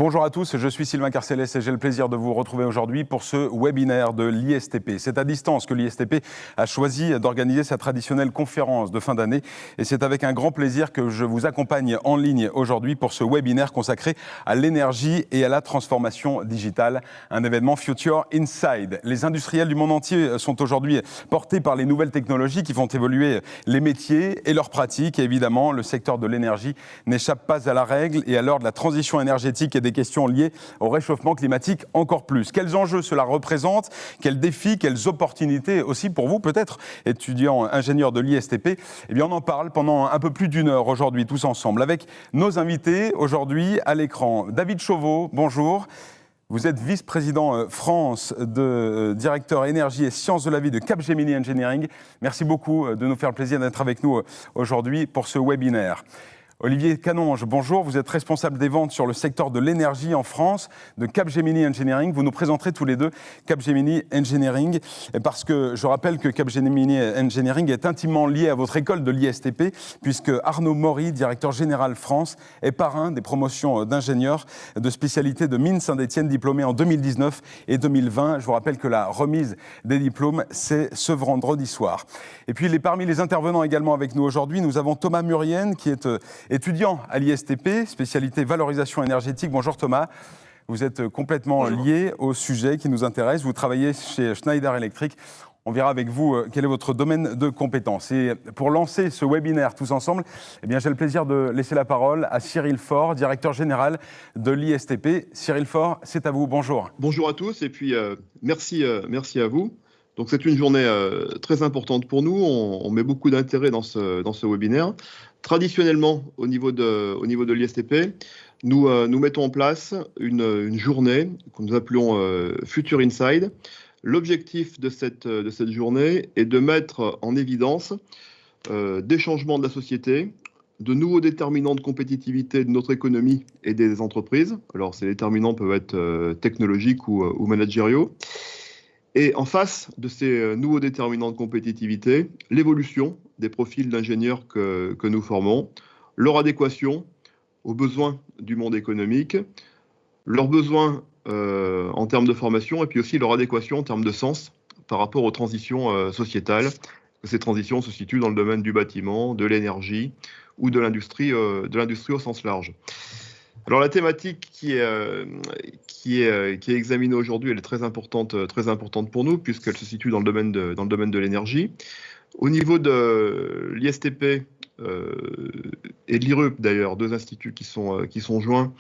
Bonjour à tous, je suis Sylvain Carcellès et j'ai le plaisir de vous retrouver aujourd'hui pour ce webinaire de l'ISTP. C'est à distance que l'ISTP a choisi d'organiser sa traditionnelle conférence de fin d'année et c'est avec un grand plaisir que je vous accompagne en ligne aujourd'hui pour ce webinaire consacré à l'énergie et à la transformation digitale, un événement Future Inside. Les industriels du monde entier sont aujourd'hui portés par les nouvelles technologies qui font évoluer les métiers et leurs pratiques et évidemment le secteur de l'énergie n'échappe pas à la règle et à l'heure de la transition énergétique et des questions liées au réchauffement climatique encore plus. Quels enjeux cela représente? Quels défis, quelles opportunités aussi pour vous peut-être, étudiants ingénieurs de l'ISTP? Eh bien on en parle pendant un peu plus d'une heure aujourd'hui tous ensemble avec nos invités aujourd'hui à l'écran. David Chauveau, bonjour. Vous êtes vice-président France de directeur énergie et sciences de la vie de Capgemini Engineering. Merci beaucoup de nous faire le plaisir d'être avec nous aujourd'hui pour ce webinaire. Olivier Canonge, bonjour. Vous êtes responsable des ventes sur le secteur de l'énergie en France de Capgemini Engineering. Vous nous présenterez tous les deux Capgemini Engineering parce que je rappelle que Capgemini Engineering est intimement lié à votre école de l'ISTP puisque Arnaud Maury, directeur général France, est parrain des promotions d'ingénieurs de spécialité de Mines Saint-Étienne diplômés en 2019 et 2020. Je vous rappelle que la remise des diplômes, c'est ce vendredi soir. Et puis parmi les intervenants également avec nous aujourd'hui, nous avons Thomas Murienne qui est étudiant à l'ISTP, spécialité valorisation énergétique. Bonjour Thomas, vous êtes complètement lié au sujet qui nous intéresse. Vous travaillez chez Schneider Electric. On verra avec vous quel est votre domaine de compétences. Et pour lancer ce webinaire tous ensemble, eh bien, j'ai le plaisir de laisser la parole à Cyril Faure, directeur général de l'ISTP. Cyril Faure, c'est à vous. Bonjour. Bonjour à tous et puis merci à vous. Donc c'est une journée très importante pour nous. On met beaucoup d'intérêt dans ce webinaire. Traditionnellement, au niveau de l'ISTP, nous mettons en place une journée que nous appelons Future Inside. L'objectif de cette journée est de mettre en évidence des changements de la société, de nouveaux déterminants de compétitivité de notre économie et des entreprises. Alors ces déterminants peuvent être technologiques ou managériaux. Et en face de ces nouveaux déterminants de compétitivité, l'évolution des profils d'ingénieurs que nous formons, leur adéquation aux besoins du monde économique, leurs besoins en termes de formation et puis aussi leur adéquation en termes de sens par rapport aux transitions sociétales. Ces transitions se situent dans le domaine du bâtiment, de l'énergie ou de l'industrie au sens large. Alors la thématique qui est examinée aujourd'hui, elle est très importante pour nous puisqu'elle se situe dans le domaine de l'énergie. Au niveau de l'ISTP et de l'IREP d'ailleurs, deux instituts qui sont joints,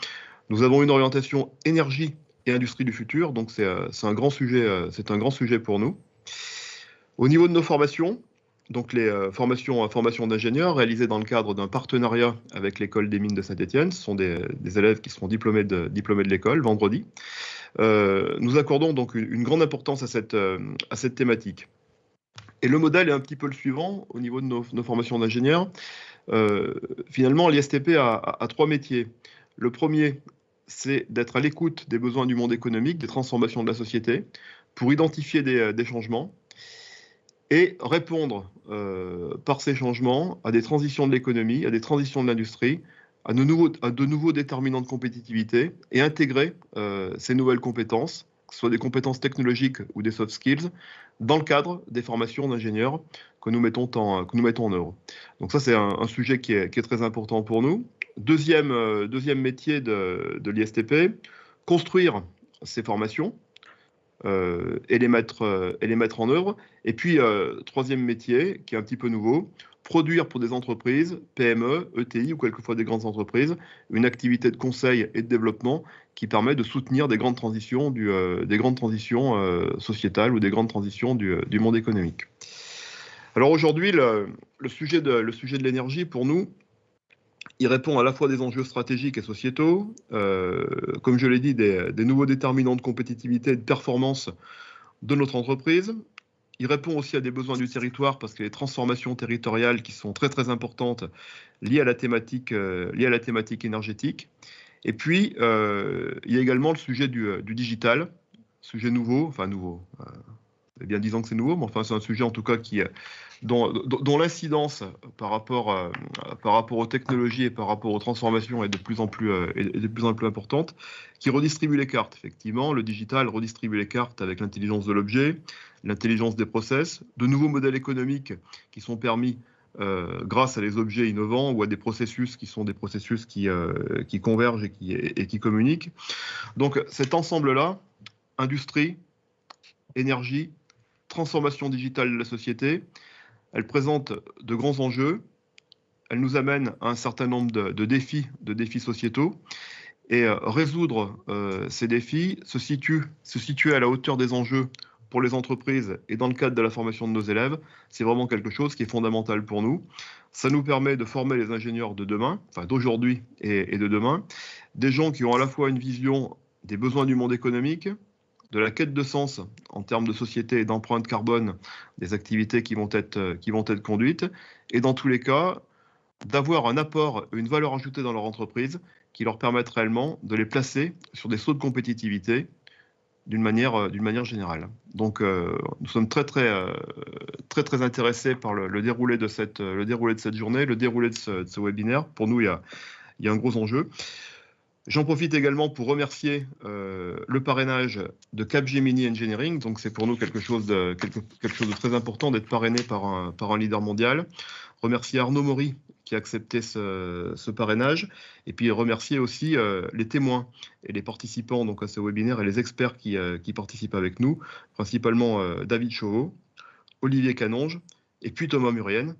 nous avons une orientation énergie et industrie du futur, donc c'est un grand sujet pour nous. Au niveau de nos formations, donc les formations d'ingénieurs réalisées dans le cadre d'un partenariat avec l'école des mines de Saint-Étienne, ce sont des élèves qui seront diplômés de l'école vendredi. Nous accordons donc une grande importance à cette thématique. Et le modèle est un petit peu le suivant au niveau de nos formations d'ingénieurs. Finalement, l'ISTP a trois métiers. Le premier, c'est d'être à l'écoute des besoins du monde économique, des transformations de la société, pour identifier des changements et répondre par ces changements à des transitions de l'économie, à des transitions de l'industrie, à de nouveaux déterminants de compétitivité et intégrer ces nouvelles compétences, que ce soit des compétences technologiques ou des soft skills, dans le cadre des formations d'ingénieurs que nous mettons en œuvre. Donc ça, c'est un sujet qui est très important pour nous. Deuxième métier de l'ISTP, construire ces formations et les mettre en œuvre. Et puis, troisième métier, qui est un petit peu nouveau, produire pour des entreprises, PME, ETI ou quelquefois des grandes entreprises, une activité de conseil et de développement qui permet de soutenir des grandes transitions, sociétales ou des grandes transitions du monde économique. Alors aujourd'hui, le sujet de l'énergie, pour nous, il répond à la fois des enjeux stratégiques et sociétaux, comme je l'ai dit, des nouveaux déterminants de compétitivité et de performance de notre entreprise. Il répond aussi à des besoins du territoire parce qu'il y a des transformations territoriales qui sont très très importantes liées à la thématique énergétique. Et puis, il y a également le sujet du digital, sujet nouveau, fait bien 10 ans que c'est nouveau, mais enfin c'est un sujet en tout cas dont l'incidence par rapport aux technologies et par rapport aux transformations est de plus en plus importante, qui redistribue les cartes. Effectivement, le digital redistribue les cartes avec l'intelligence de l'objet, l'intelligence des process, de nouveaux modèles économiques qui sont permis grâce à des objets innovants ou à des processus qui sont des processus qui convergent et qui communiquent. Donc cet ensemble-là, industrie, énergie, transformation digitale de la société, elle présente de grands enjeux, elle nous amène à un certain nombre de défis sociétaux, et résoudre ces défis, se situer à la hauteur des enjeux pour les entreprises et dans le cadre de la formation de nos élèves, c'est vraiment quelque chose qui est fondamental pour nous. Ça nous permet de former les ingénieurs de demain, enfin d'aujourd'hui et de demain, des gens qui ont à la fois une vision des besoins du monde économique, de la quête de sens en termes de société et d'empreinte carbone des activités qui vont être conduites, et dans tous les cas, d'avoir un apport, une valeur ajoutée dans leur entreprise qui leur permettent réellement de les placer sur des sauts de compétitivité d'une manière générale. Donc, nous sommes très intéressés par le déroulé de cette journée, le déroulé de ce webinaire. Pour nous, il y a un gros enjeu. J'en profite également pour remercier le parrainage de Capgemini Engineering. Donc, c'est pour nous quelque chose de très important d'être parrainé par un leader mondial. Remercier Arnaud Maury qui a accepté ce parrainage, et puis remercier aussi les témoins et les participants donc, à ce webinaire et les experts qui participent avec nous, principalement David Chauveau, Olivier Canonge, et puis Thomas Murienne,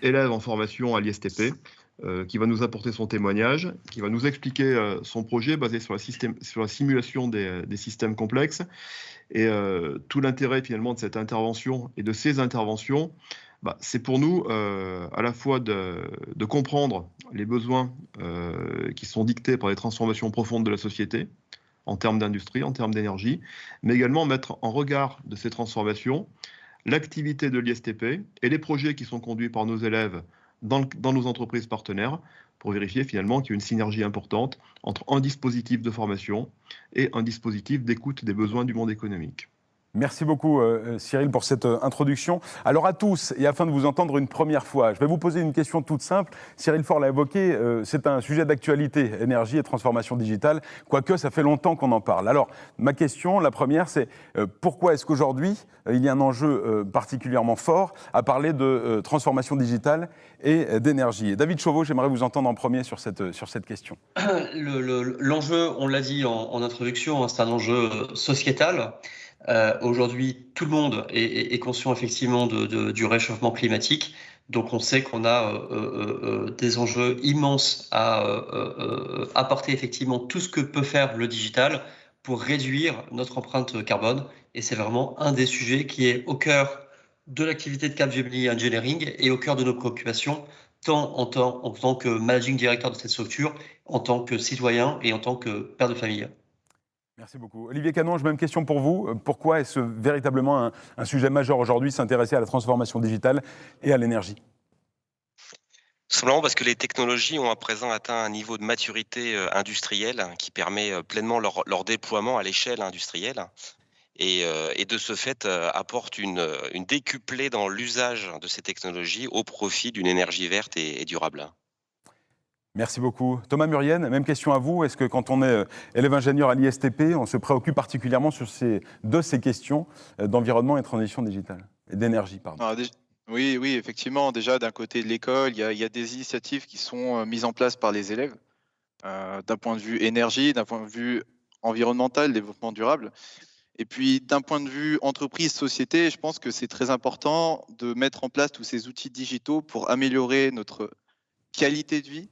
élève en formation à l'ISTP, qui va nous apporter son témoignage, qui va nous expliquer son projet basé sur la simulation des systèmes complexes. Et tout l'intérêt finalement de cette intervention et de ces interventions, c'est pour nous à la fois de comprendre les besoins qui sont dictés par les transformations profondes de la société, en termes d'industrie, en termes d'énergie, mais également mettre en regard de ces transformations l'activité de l'ISTP et les projets qui sont conduits par nos élèves dans nos entreprises partenaires, pour vérifier finalement qu'il y a une synergie importante entre un dispositif de formation et un dispositif d'écoute des besoins du monde économique. Merci beaucoup Cyril pour cette introduction. Alors à tous, et afin de vous entendre une première fois, je vais vous poser une question toute simple. Cyril Faure l'a évoqué, c'est un sujet d'actualité, énergie et transformation digitale, quoique ça fait longtemps qu'on en parle. Alors ma question, la première, c'est pourquoi est-ce qu'aujourd'hui il y a un enjeu particulièrement fort à parler de transformation digitale et d'énergie. Et David Chauveau, j'aimerais vous entendre en premier sur cette question. L'enjeu, on l'a dit en introduction, c'est un enjeu sociétal. Aujourd'hui, tout le monde est conscient effectivement du réchauffement climatique. Donc, on sait qu'on a des enjeux immenses à apporter effectivement tout ce que peut faire le digital pour réduire notre empreinte carbone. Et c'est vraiment un des sujets qui est au cœur de l'activité de Capgemini Engineering et au cœur de nos préoccupations, tant en tant que managing director de cette structure, en tant que citoyen et en tant que père de famille. Merci beaucoup. Olivier Canonge, même question pour vous. Pourquoi est-ce véritablement un sujet majeur aujourd'hui, s'intéresser à la transformation digitale et à l'énergie ? Simplement parce que les technologies ont à présent atteint un niveau de maturité industrielle qui permet pleinement leur déploiement à l'échelle industrielle et de ce fait apporte une décuplée dans l'usage de ces technologies au profit d'une énergie verte et durable. Merci beaucoup. Thomas Murienne, même question à vous. Est-ce que quand on est élève ingénieur à l'ISTP, on se préoccupe particulièrement sur ces questions d'environnement et de transition digitale et d'énergie, pardon. Oui, effectivement. Déjà, d'un côté de l'école, il y a des initiatives qui sont mises en place par les élèves d'un point de vue énergie, d'un point de vue environnemental, développement durable. Et puis, d'un point de vue entreprise, société, je pense que c'est très important de mettre en place tous ces outils digitaux pour améliorer notre qualité de vie,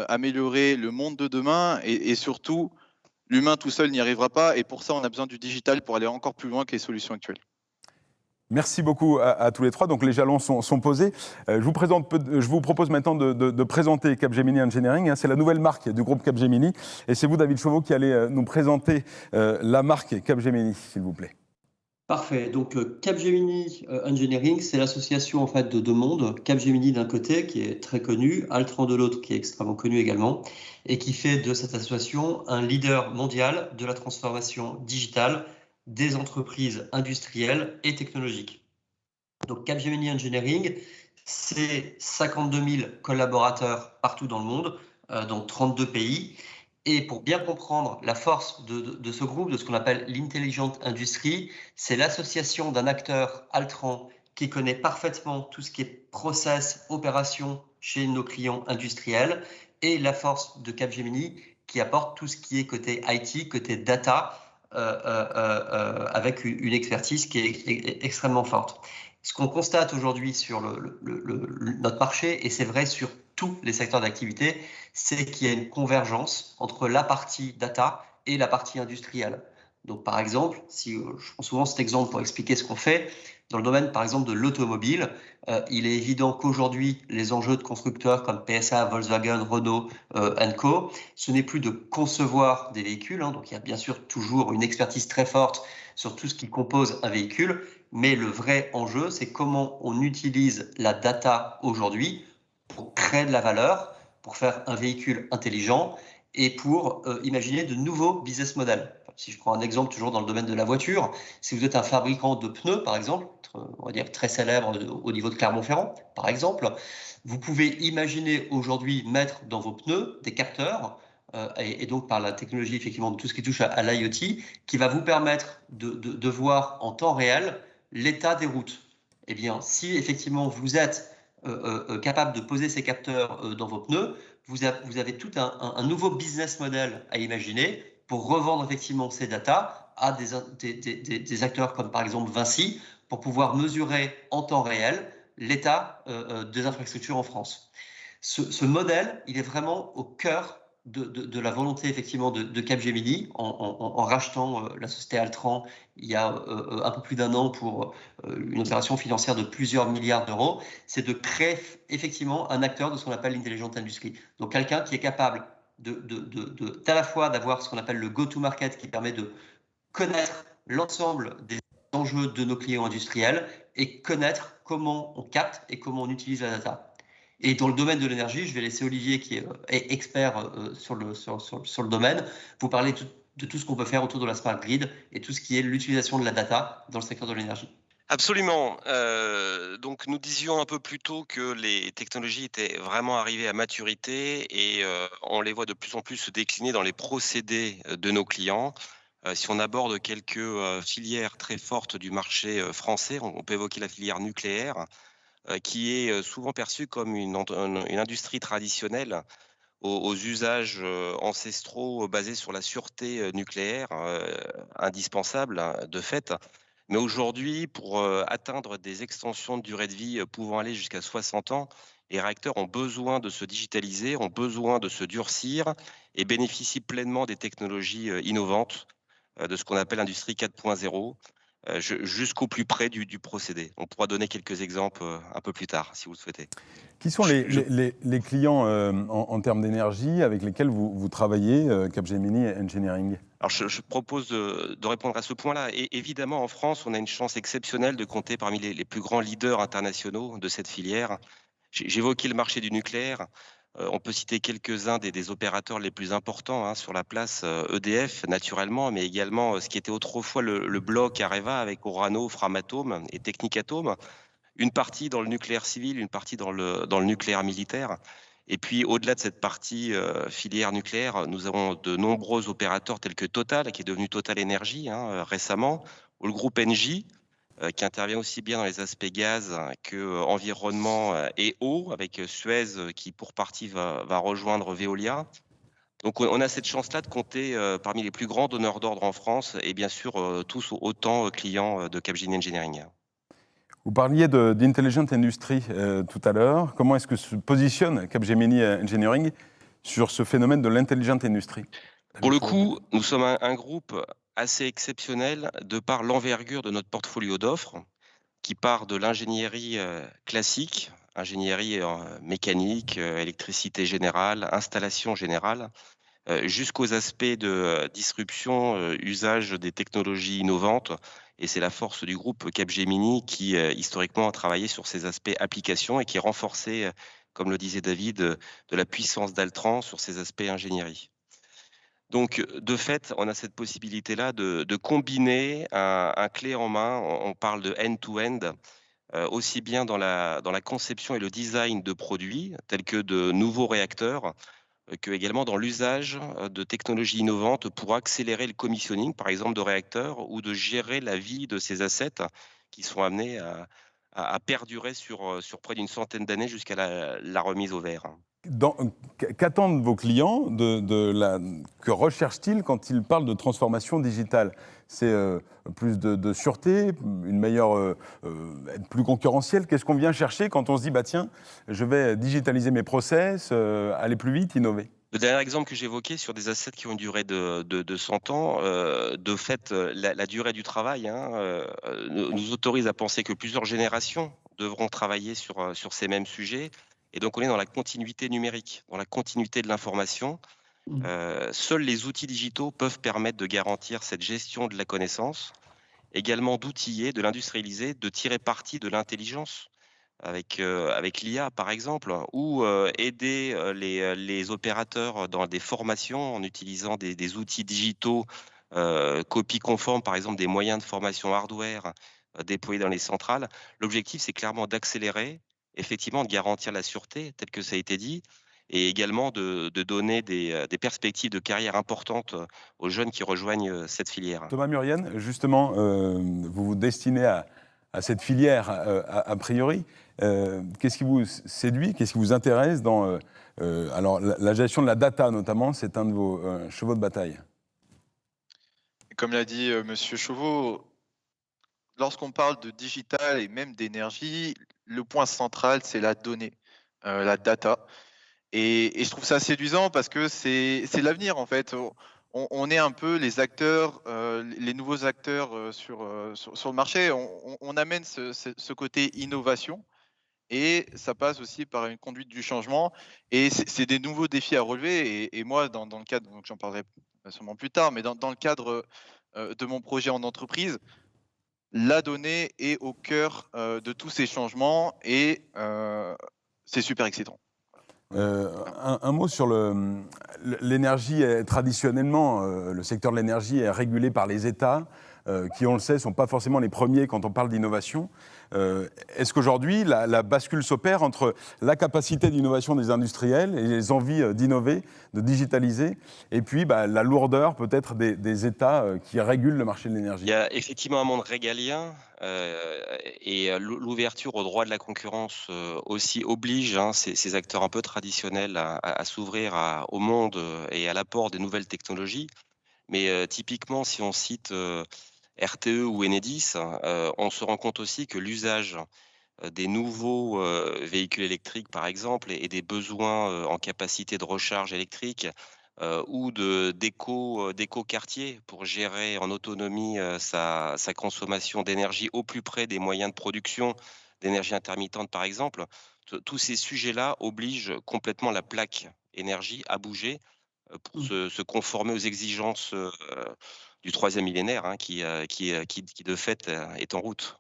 améliorer le monde de demain et surtout, l'humain tout seul n'y arrivera pas. Et pour ça, on a besoin du digital pour aller encore plus loin que les solutions actuelles. Merci beaucoup à tous les trois. Donc les jalons sont posés. Je vous propose maintenant de présenter Capgemini Engineering. C'est la nouvelle marque du groupe Capgemini. Et c'est vous, David Chauveau, qui allez nous présenter la marque Capgemini, s'il vous plaît. Parfait. Donc Capgemini Engineering, c'est l'association en fait de deux mondes. Capgemini d'un côté, qui est très connu, Altran de l'autre, qui est extrêmement connu également, et qui fait de cette association un leader mondial de la transformation digitale des entreprises industrielles et technologiques. Donc Capgemini Engineering, c'est 52 000 collaborateurs partout dans le monde, dans 32 pays. Et pour bien comprendre la force de ce groupe, de ce qu'on appelle l'intelligent industry, c'est l'association d'un acteur Altran qui connaît parfaitement tout ce qui est process, opération chez nos clients industriels, et la force de Capgemini qui apporte tout ce qui est côté IT, côté data, avec une expertise qui est extrêmement forte. Ce qu'on constate aujourd'hui sur notre marché, et c'est vrai sur tous les secteurs d'activité, c'est qu'il y a une convergence entre la partie data et la partie industrielle. Donc, par exemple, si je prends souvent cet exemple pour expliquer ce qu'on fait, dans le domaine, par exemple, de l'automobile, il est évident qu'aujourd'hui, les enjeux de constructeurs comme PSA, Volkswagen, Renault, Co., ce n'est plus de concevoir des véhicules, hein, donc il y a bien sûr toujours une expertise très forte sur tout ce qui compose un véhicule, mais le vrai enjeu, c'est comment on utilise la data aujourd'hui pour créer de la valeur, pour faire un véhicule intelligent et pour imaginer de nouveaux business models. Si je prends un exemple toujours dans le domaine de la voiture, si vous êtes un fabricant de pneus, par exemple, on va dire très célèbre au niveau de Clermont-Ferrand, par exemple, vous pouvez imaginer aujourd'hui mettre dans vos pneus des capteurs, et donc par la technologie effectivement de tout ce qui touche à l'IoT, qui va vous permettre de voir en temps réel l'état des routes. Eh bien, si effectivement vous êtes capable de poser ces capteurs dans vos pneus, vous avez tout un nouveau business model à imaginer pour revendre effectivement ces datas à des acteurs comme par exemple Vinci pour pouvoir mesurer en temps réel l'état des infrastructures en France. Ce modèle, il est vraiment au cœur de la volonté effectivement de Capgemini en rachetant la société Altran il y a un peu plus d'un an pour une opération financière de plusieurs milliards d'euros, c'est de créer effectivement un acteur de ce qu'on appelle l'intelligent industry. Donc quelqu'un qui est capable à la fois d'avoir ce qu'on appelle le go-to-market qui permet de connaître l'ensemble des enjeux de nos clients industriels et connaître comment on capte et comment on utilise la data. Et dans le domaine de l'énergie, je vais laisser Olivier, qui est expert sur le domaine, vous parler de tout ce qu'on peut faire autour de la smart grid et tout ce qui est l'utilisation de la data dans le secteur de l'énergie. Absolument. Donc nous disions un peu plus tôt que les technologies étaient vraiment arrivées à maturité et on les voit de plus en plus se décliner dans les procédés de nos clients. Si on aborde quelques filières très fortes du marché français, on peut évoquer la filière nucléaire, qui est souvent perçue comme une industrie traditionnelle aux usages ancestraux basés sur la sûreté nucléaire, indispensable de fait. Mais aujourd'hui, pour atteindre des extensions de durée de vie pouvant aller jusqu'à 60 ans, les réacteurs ont besoin de se digitaliser, ont besoin de se durcir et bénéficient pleinement des technologies innovantes de ce qu'on appelle l'industrie 4.0, jusqu'au plus près du procédé. On pourra donner quelques exemples un peu plus tard, si vous le souhaitez. Qui sont les clients en termes d'énergie avec lesquels vous travaillez, Capgemini Engineering ? Alors, je propose de répondre à ce point-là. Et évidemment, en France, on a une chance exceptionnelle de compter parmi les plus grands leaders internationaux de cette filière. J'évoquais le marché du nucléaire. On peut citer quelques-uns des opérateurs les plus importants sur la place, EDF naturellement, mais également ce qui était autrefois le bloc Areva avec Orano, Framatome et Technip. Une partie dans le nucléaire civil, une partie dans le nucléaire militaire. Et puis, au-delà de cette partie filière nucléaire, nous avons de nombreux opérateurs tels que Total, qui est devenu Total Energy récemment, ou le groupe Engie, qui intervient aussi bien dans les aspects gaz que environnement et eau, avec Suez qui pour partie va rejoindre Veolia. Donc on a cette chance-là de compter parmi les plus grands donneurs d'ordre en France et bien sûr tous autant clients de Capgemini Engineering. Vous parliez d'intelligent industry tout à l'heure. Comment est-ce que se positionne Capgemini Engineering sur ce phénomène de l'intelligent industry ? Pour le coup, nous sommes un groupe assez exceptionnel de par l'envergure de notre portfolio d'offres qui part de l'ingénierie classique, ingénierie mécanique, électricité générale, installation générale, jusqu'aux aspects de disruption, usage des technologies innovantes. Et c'est la force du groupe Capgemini qui, historiquement, a travaillé sur ces aspects applications et qui est renforcé, comme le disait David, de la puissance d'Altran sur ces aspects ingénierie. Donc, de fait, on a cette possibilité-là de combiner un clé en main. On parle de end-to-end, aussi bien dans la conception et le design de produits, tels que de nouveaux réacteurs, que également dans l'usage de technologies innovantes pour accélérer le commissioning, par exemple, de réacteurs ou de gérer la vie de ces assets qui sont amenés à perdurer sur près d'une centaine d'années jusqu'à la remise au vert. Qu'attendent vos clients que recherchent-ils quand ils parlent de transformation digitale? C'est plus de sûreté, une meilleure, être plus concurrentiel. Qu'est-ce qu'on vient chercher quand on se dit, bah tiens, je vais digitaliser mes process, aller plus vite, innover? Le dernier exemple que j'évoquais sur des assets qui ont une durée de 100 ans, de fait, la durée du travail nous autorise à penser que plusieurs générations devront travailler sur ces mêmes sujets. Et donc, on est dans la continuité numérique, dans la continuité de l'information. Seuls les outils digitaux peuvent permettre de garantir cette gestion de la connaissance, également d'outiller, de l'industrialiser, de tirer parti de l'intelligence avec l'IA, par exemple, ou aider les opérateurs dans des formations en utilisant des outils digitaux, copie conforme, par exemple, des moyens de formation hardware déployés dans les centrales. L'objectif, c'est clairement d'accélérer, effectivement, de garantir la sûreté, tel que ça a été dit, et également de donner des perspectives de carrière importantes aux jeunes qui rejoignent cette filière. Thomas Murienne, justement, vous vous destinez à cette filière a priori. Qu'est-ce qui vous séduit, qu'est-ce qui vous intéresse dans alors la gestion de la data notamment, c'est un de vos chevaux de bataille. Comme l'a dit Monsieur Chauveau, lorsqu'on parle de digital et même d'énergie, le point central, c'est la donnée, la data. Et je trouve ça séduisant parce que c'est l'avenir en fait. On est un peu les acteurs, les nouveaux acteurs sur le marché. On amène ce côté innovation et ça passe aussi par une conduite du changement. Et c'est des nouveaux défis à relever. Et moi, dans le cadre, donc j'en parlerai sûrement plus tard, mais dans le cadre de mon projet en entreprise, la donnée est au cœur de tous ces changements et c'est super excitant. Un mot sur l'énergie. Traditionnellement, le secteur de l'énergie est régulé par les États, qui, on le sait, ne sont pas forcément les premiers quand on parle d'innovation. Est-ce qu'aujourd'hui, la bascule s'opère entre la capacité d'innovation des industriels et les envies d'innover, de digitaliser, et puis la lourdeur peut-être des États qui régulent le marché de l'énergie? Il y a effectivement un monde régalien et l'ouverture au droit de la concurrence aussi oblige ces acteurs un peu traditionnels à s'ouvrir au monde et à l'apport des nouvelles technologies. Mais typiquement, si on cite RTE ou Enedis, on se rend compte aussi que l'usage des nouveaux véhicules électriques, par exemple, et des besoins en capacité de recharge électrique ou d'éco-quartier pour gérer en autonomie sa consommation d'énergie au plus près des moyens de production d'énergie intermittente, par exemple. Tous ces sujets-là obligent complètement la plaque énergie à bouger pour se conformer aux exigences du troisième millénaire qui, de fait, est en route.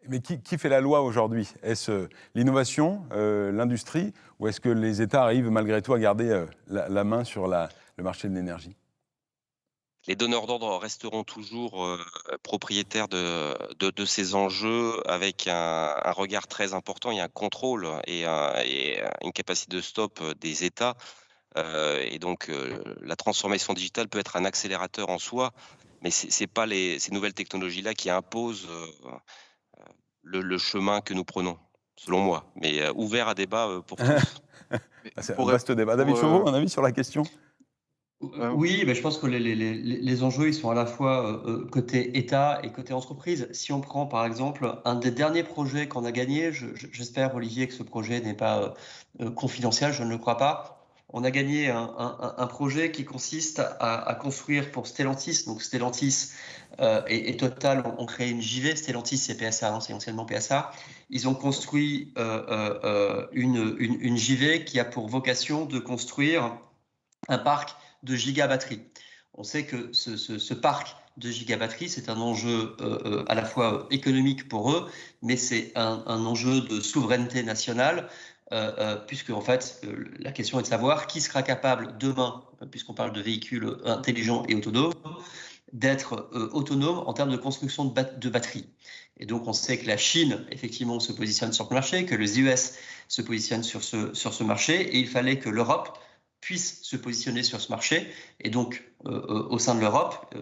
Mais qui fait la loi aujourd'hui? Est-ce l'innovation, l'industrie, ou est-ce que les États arrivent malgré tout à garder la main sur le marché de l'énergie? Les donneurs d'ordre resteront toujours propriétaires de ces enjeux avec un regard très important. Il y a un contrôle et une capacité de stop des États. Et donc, la transformation digitale peut être un accélérateur en soi, mais ce n'est pas ces nouvelles technologies-là qui imposent le chemin que nous prenons, selon moi. Mais ouvert à débat pour tous. C'est un vaste débat. David Chauveau, un avis sur la question? Oui, mais je pense que les enjeux, ils sont à la fois côté État et côté entreprise. Si on prend par exemple un des derniers projets qu'on a gagné, j'espère, Olivier, que ce projet n'est pas confidentiel, je ne le crois pas. On a gagné un projet qui consiste à construire pour Stellantis. Donc Stellantis et Total ont créé une JV. Stellantis, c'est PSA, c'est anciennement PSA. Ils ont construit une JV qui a pour vocation de construire un parc de gigabatteries. On sait que ce parc de gigabatteries, c'est un enjeu à la fois économique pour eux, mais c'est un enjeu de souveraineté nationale puisque en fait, la question est de savoir qui sera capable demain, puisqu'on parle de véhicules intelligents et autonomes, d'être autonome en termes de construction de batteries. Et donc, on sait que la Chine, effectivement, se positionne sur le marché, que les US se positionnent sur ce marché, et il fallait que l'Europe puisse se positionner sur ce marché. Et donc, au sein de l'Europe,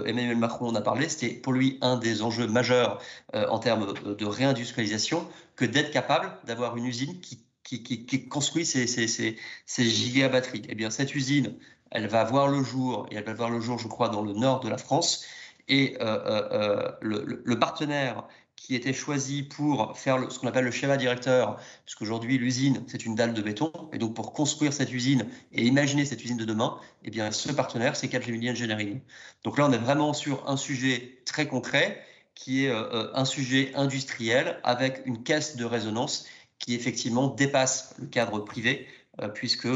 Emmanuel Macron en a parlé, c'était pour lui un des enjeux majeurs en termes de réindustrialisation, que d'être capable d'avoir une usine qui construit ces gigabatteries. Eh bien, cette usine, elle va voir le jour, et elle va voir le jour, je crois, dans le nord de la France. Et le partenaire qui était choisi pour faire ce qu'on appelle le schéma directeur, puisqu'aujourd'hui l'usine, c'est une dalle de béton, et donc pour construire cette usine et imaginer cette usine de demain, eh bien, ce partenaire, c'est Capgemini Engineering. Donc là, on est vraiment sur un sujet très concret, qui est un sujet industriel avec une caisse de résonance qui effectivement dépasse le cadre privé, puisque,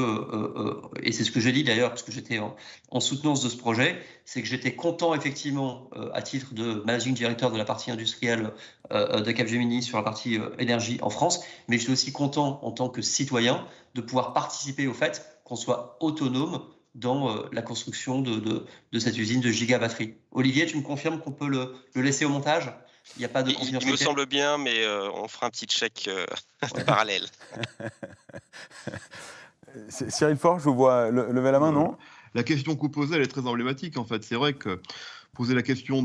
et c'est ce que j'ai dit d'ailleurs, parce que j'étais en soutenance de ce projet, c'est que j'étais content effectivement, à titre de managing director de la partie industrielle de Capgemini sur la partie énergie en France, mais je suis aussi content en tant que citoyen de pouvoir participer au fait qu'on soit autonome dans la construction de cette usine de gigabatterie. Olivier, tu me confirmes qu'on peut le laisser au montage ? Il n'y a pas de confidentialité ? Il me semble bien, mais on fera un petit check parallèle. Cyril Forge, je vous vois lever la main, non ? La question que vous posez, elle est très emblématique, en fait. C'est vrai que poser la question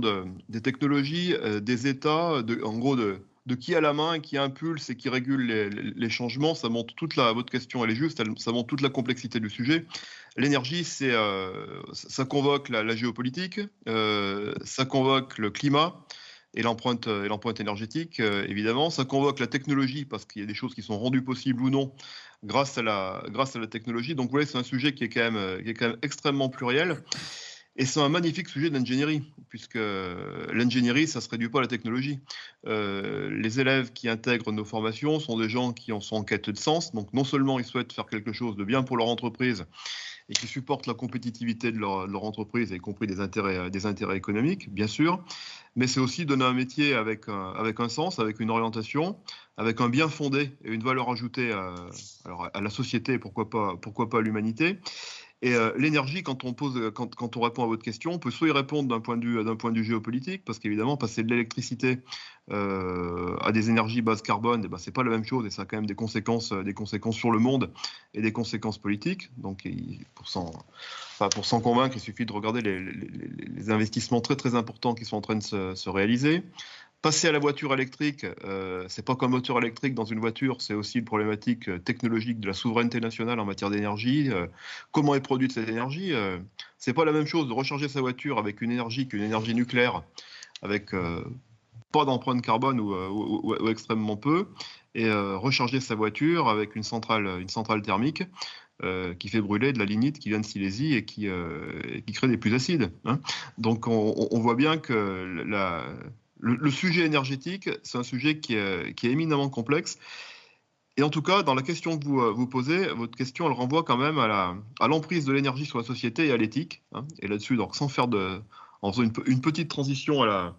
des technologies, des États, en gros, de qui a la main, qui impulse et qui régule les changements, ça montre votre question, elle est juste, ça montre toute la complexité du sujet. L'énergie, ça convoque la géopolitique, ça convoque le climat et l'empreinte énergétique, évidemment. Ça convoque la technologie, parce qu'il y a des choses qui sont rendues possibles ou non grâce à la technologie. Donc, vous voyez, c'est un sujet qui est quand même extrêmement pluriel. Et c'est un magnifique sujet d'ingénierie, puisque l'ingénierie, ça ne se réduit pas à la technologie. Les élèves qui intègrent nos formations sont des gens qui sont en quête de sens. Donc, non seulement ils souhaitent faire quelque chose de bien pour leur entreprise et qui supportent la compétitivité de leur entreprise, y compris des intérêts économiques, bien sûr, mais c'est aussi donner un métier avec un sens, avec une orientation, avec un bien fondé et une valeur ajoutée à la société, pourquoi pas à l'humanité. Et l'énergie, quand on répond à votre question, on peut soit y répondre d'un point de vue géopolitique, parce qu'évidemment, passer de l'électricité à des énergies basse carbone, c'est pas la même chose, et ça a quand même des conséquences sur le monde et des conséquences politiques. Donc, pour s'en convaincre, il suffit de regarder les investissements très très importants qui sont en train de se réaliser. Passer à la voiture électrique, c'est pas qu'un moteur électrique dans une voiture, c'est aussi une problématique technologique de la souveraineté nationale en matière d'énergie. Comment est produite cette énergie ? C'est pas la même chose de recharger sa voiture avec une énergie qu'une énergie nucléaire, avec pas d'empreinte carbone ou extrêmement peu, et recharger sa voiture avec une centrale thermique qui fait brûler de la lignite qui vient de Silésie et qui crée des pluies acides. Hein. Donc on voit bien que le sujet énergétique, c'est un sujet qui est éminemment complexe. Et en tout cas, dans la question que vous posez, votre question, elle renvoie quand même à l'emprise de l'énergie sur la société et à l'éthique. Hein. Et là-dessus, donc, en faisant une petite transition en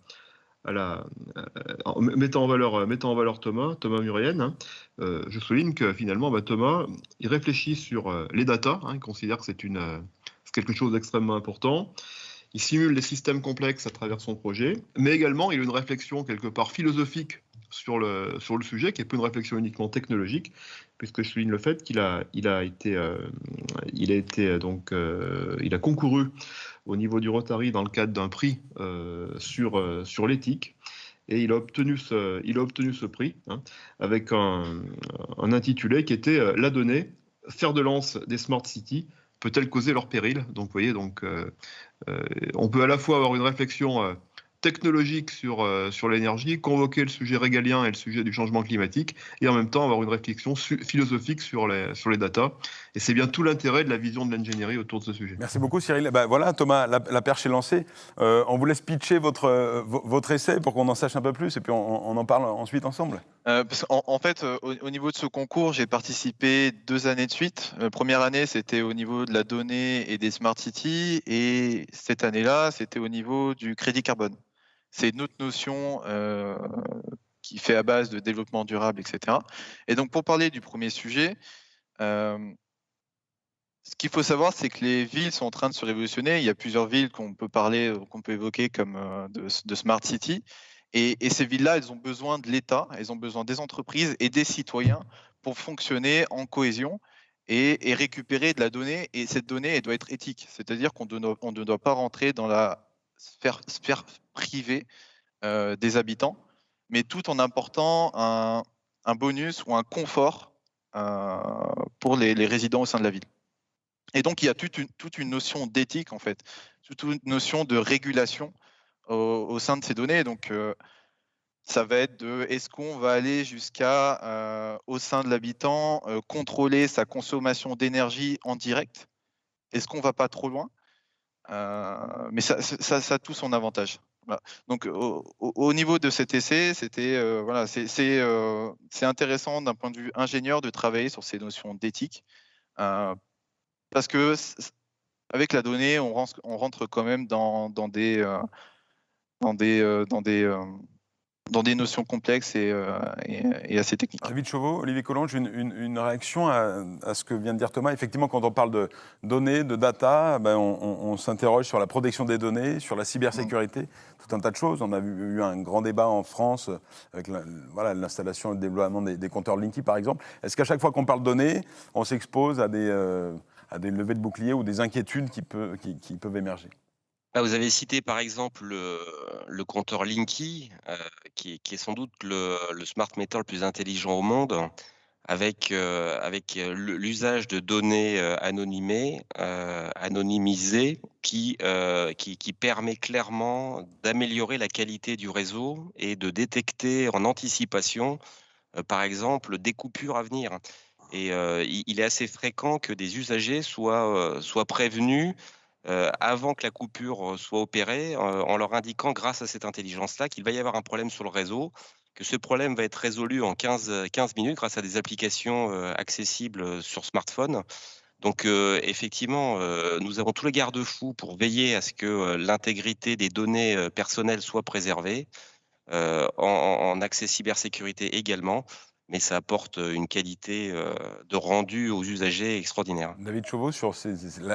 mettant en valeur Thomas Murienne, hein, je souligne que finalement, Thomas, il réfléchit sur les data, hein, il considère que c'est quelque chose d'extrêmement important. Il simule les systèmes complexes à travers son projet, mais également il a une réflexion quelque part philosophique sur le sujet, qui n'est pas une réflexion uniquement technologique, puisque je souligne le fait qu'il a concouru au niveau du Rotary dans le cadre d'un prix sur l'éthique, et il a obtenu ce prix, hein, avec un intitulé qui était la donnée, fer de lance des smart cities, peut-elle causer leur péril ? Donc, vous voyez, on peut à la fois avoir une réflexion technologique sur l'énergie, convoquer le sujet régalien et le sujet du changement climatique, et en même temps avoir une réflexion philosophique sur les data. Et c'est bien tout l'intérêt de la vision de l'ingénierie autour de ce sujet. Merci beaucoup, Cyril. Voilà, Thomas, la perche est lancée. On vous laisse pitcher votre essai pour qu'on en sache un peu plus, et puis on en parle ensuite ensemble. En fait, au niveau de ce concours, j'ai participé 2 années de suite. Première année, c'était au niveau de la donnée et des Smart Cities, et cette année-là, c'était au niveau du crédit carbone. C'est une autre notion qui fait à base de développement durable, etc. Et donc, pour parler du premier sujet, ce qu'il faut savoir, c'est que les villes sont en train de se révolutionner. Il y a plusieurs villes qu'on peut évoquer comme de smart city. Et ces villes-là, elles ont besoin de l'État, elles ont besoin des entreprises et des citoyens pour fonctionner en cohésion et récupérer de la donnée. Et cette donnée, elle doit être éthique. C'est-à-dire qu'on ne doit pas rentrer dans la sphère privée des habitants, mais tout en apportant un bonus ou un confort pour les résidents au sein de la ville. Et donc, il y a toute une notion d'éthique, en fait, toute une notion de régulation au sein de ces données. Donc, ça va être est-ce qu'on va aller jusqu'à, au sein de l'habitant, contrôler sa consommation d'énergie en direct? Est-ce qu'on ne va pas trop loin? Mais ça a tout son avantage. Voilà. Donc, au niveau de cet essai, voilà, c'est intéressant d'un point de vue ingénieur de travailler sur ces notions d'éthique, parce que avec la donnée, on rentre quand même dans des notions complexes et assez techniques. David Chauveau, Olivier Collonges, une réaction à ce que vient de dire Thomas. Effectivement, quand on parle de données, de data, on s'interroge sur la protection des données, sur la cybersécurité, tout un tas de choses. On a eu un grand débat en France avec l'installation et le développement des compteurs Linky, par exemple. Est-ce qu'à chaque fois qu'on parle données, on s'expose à des levées de boucliers ou des inquiétudes qui peuvent émerger? Vous avez cité par exemple le compteur Linky, qui est sans doute le smart meter le plus intelligent au monde, avec l'usage de données anonymisées, qui permet clairement d'améliorer la qualité du réseau et de détecter en anticipation, par exemple, des coupures à venir. Et il est assez fréquent que des usagers soient prévenus avant que la coupure soit opérée, en leur indiquant, grâce à cette intelligence-là, qu'il va y avoir un problème sur le réseau, que ce problème va être résolu en 15 minutes grâce à des applications accessibles sur smartphone. Donc, effectivement, nous avons tous les garde-fous pour veiller à ce que l'intégrité des données personnelles soit préservée, en accès cybersécurité également. Mais ça apporte une qualité de rendu aux usagers extraordinaire. David Chauveau, sur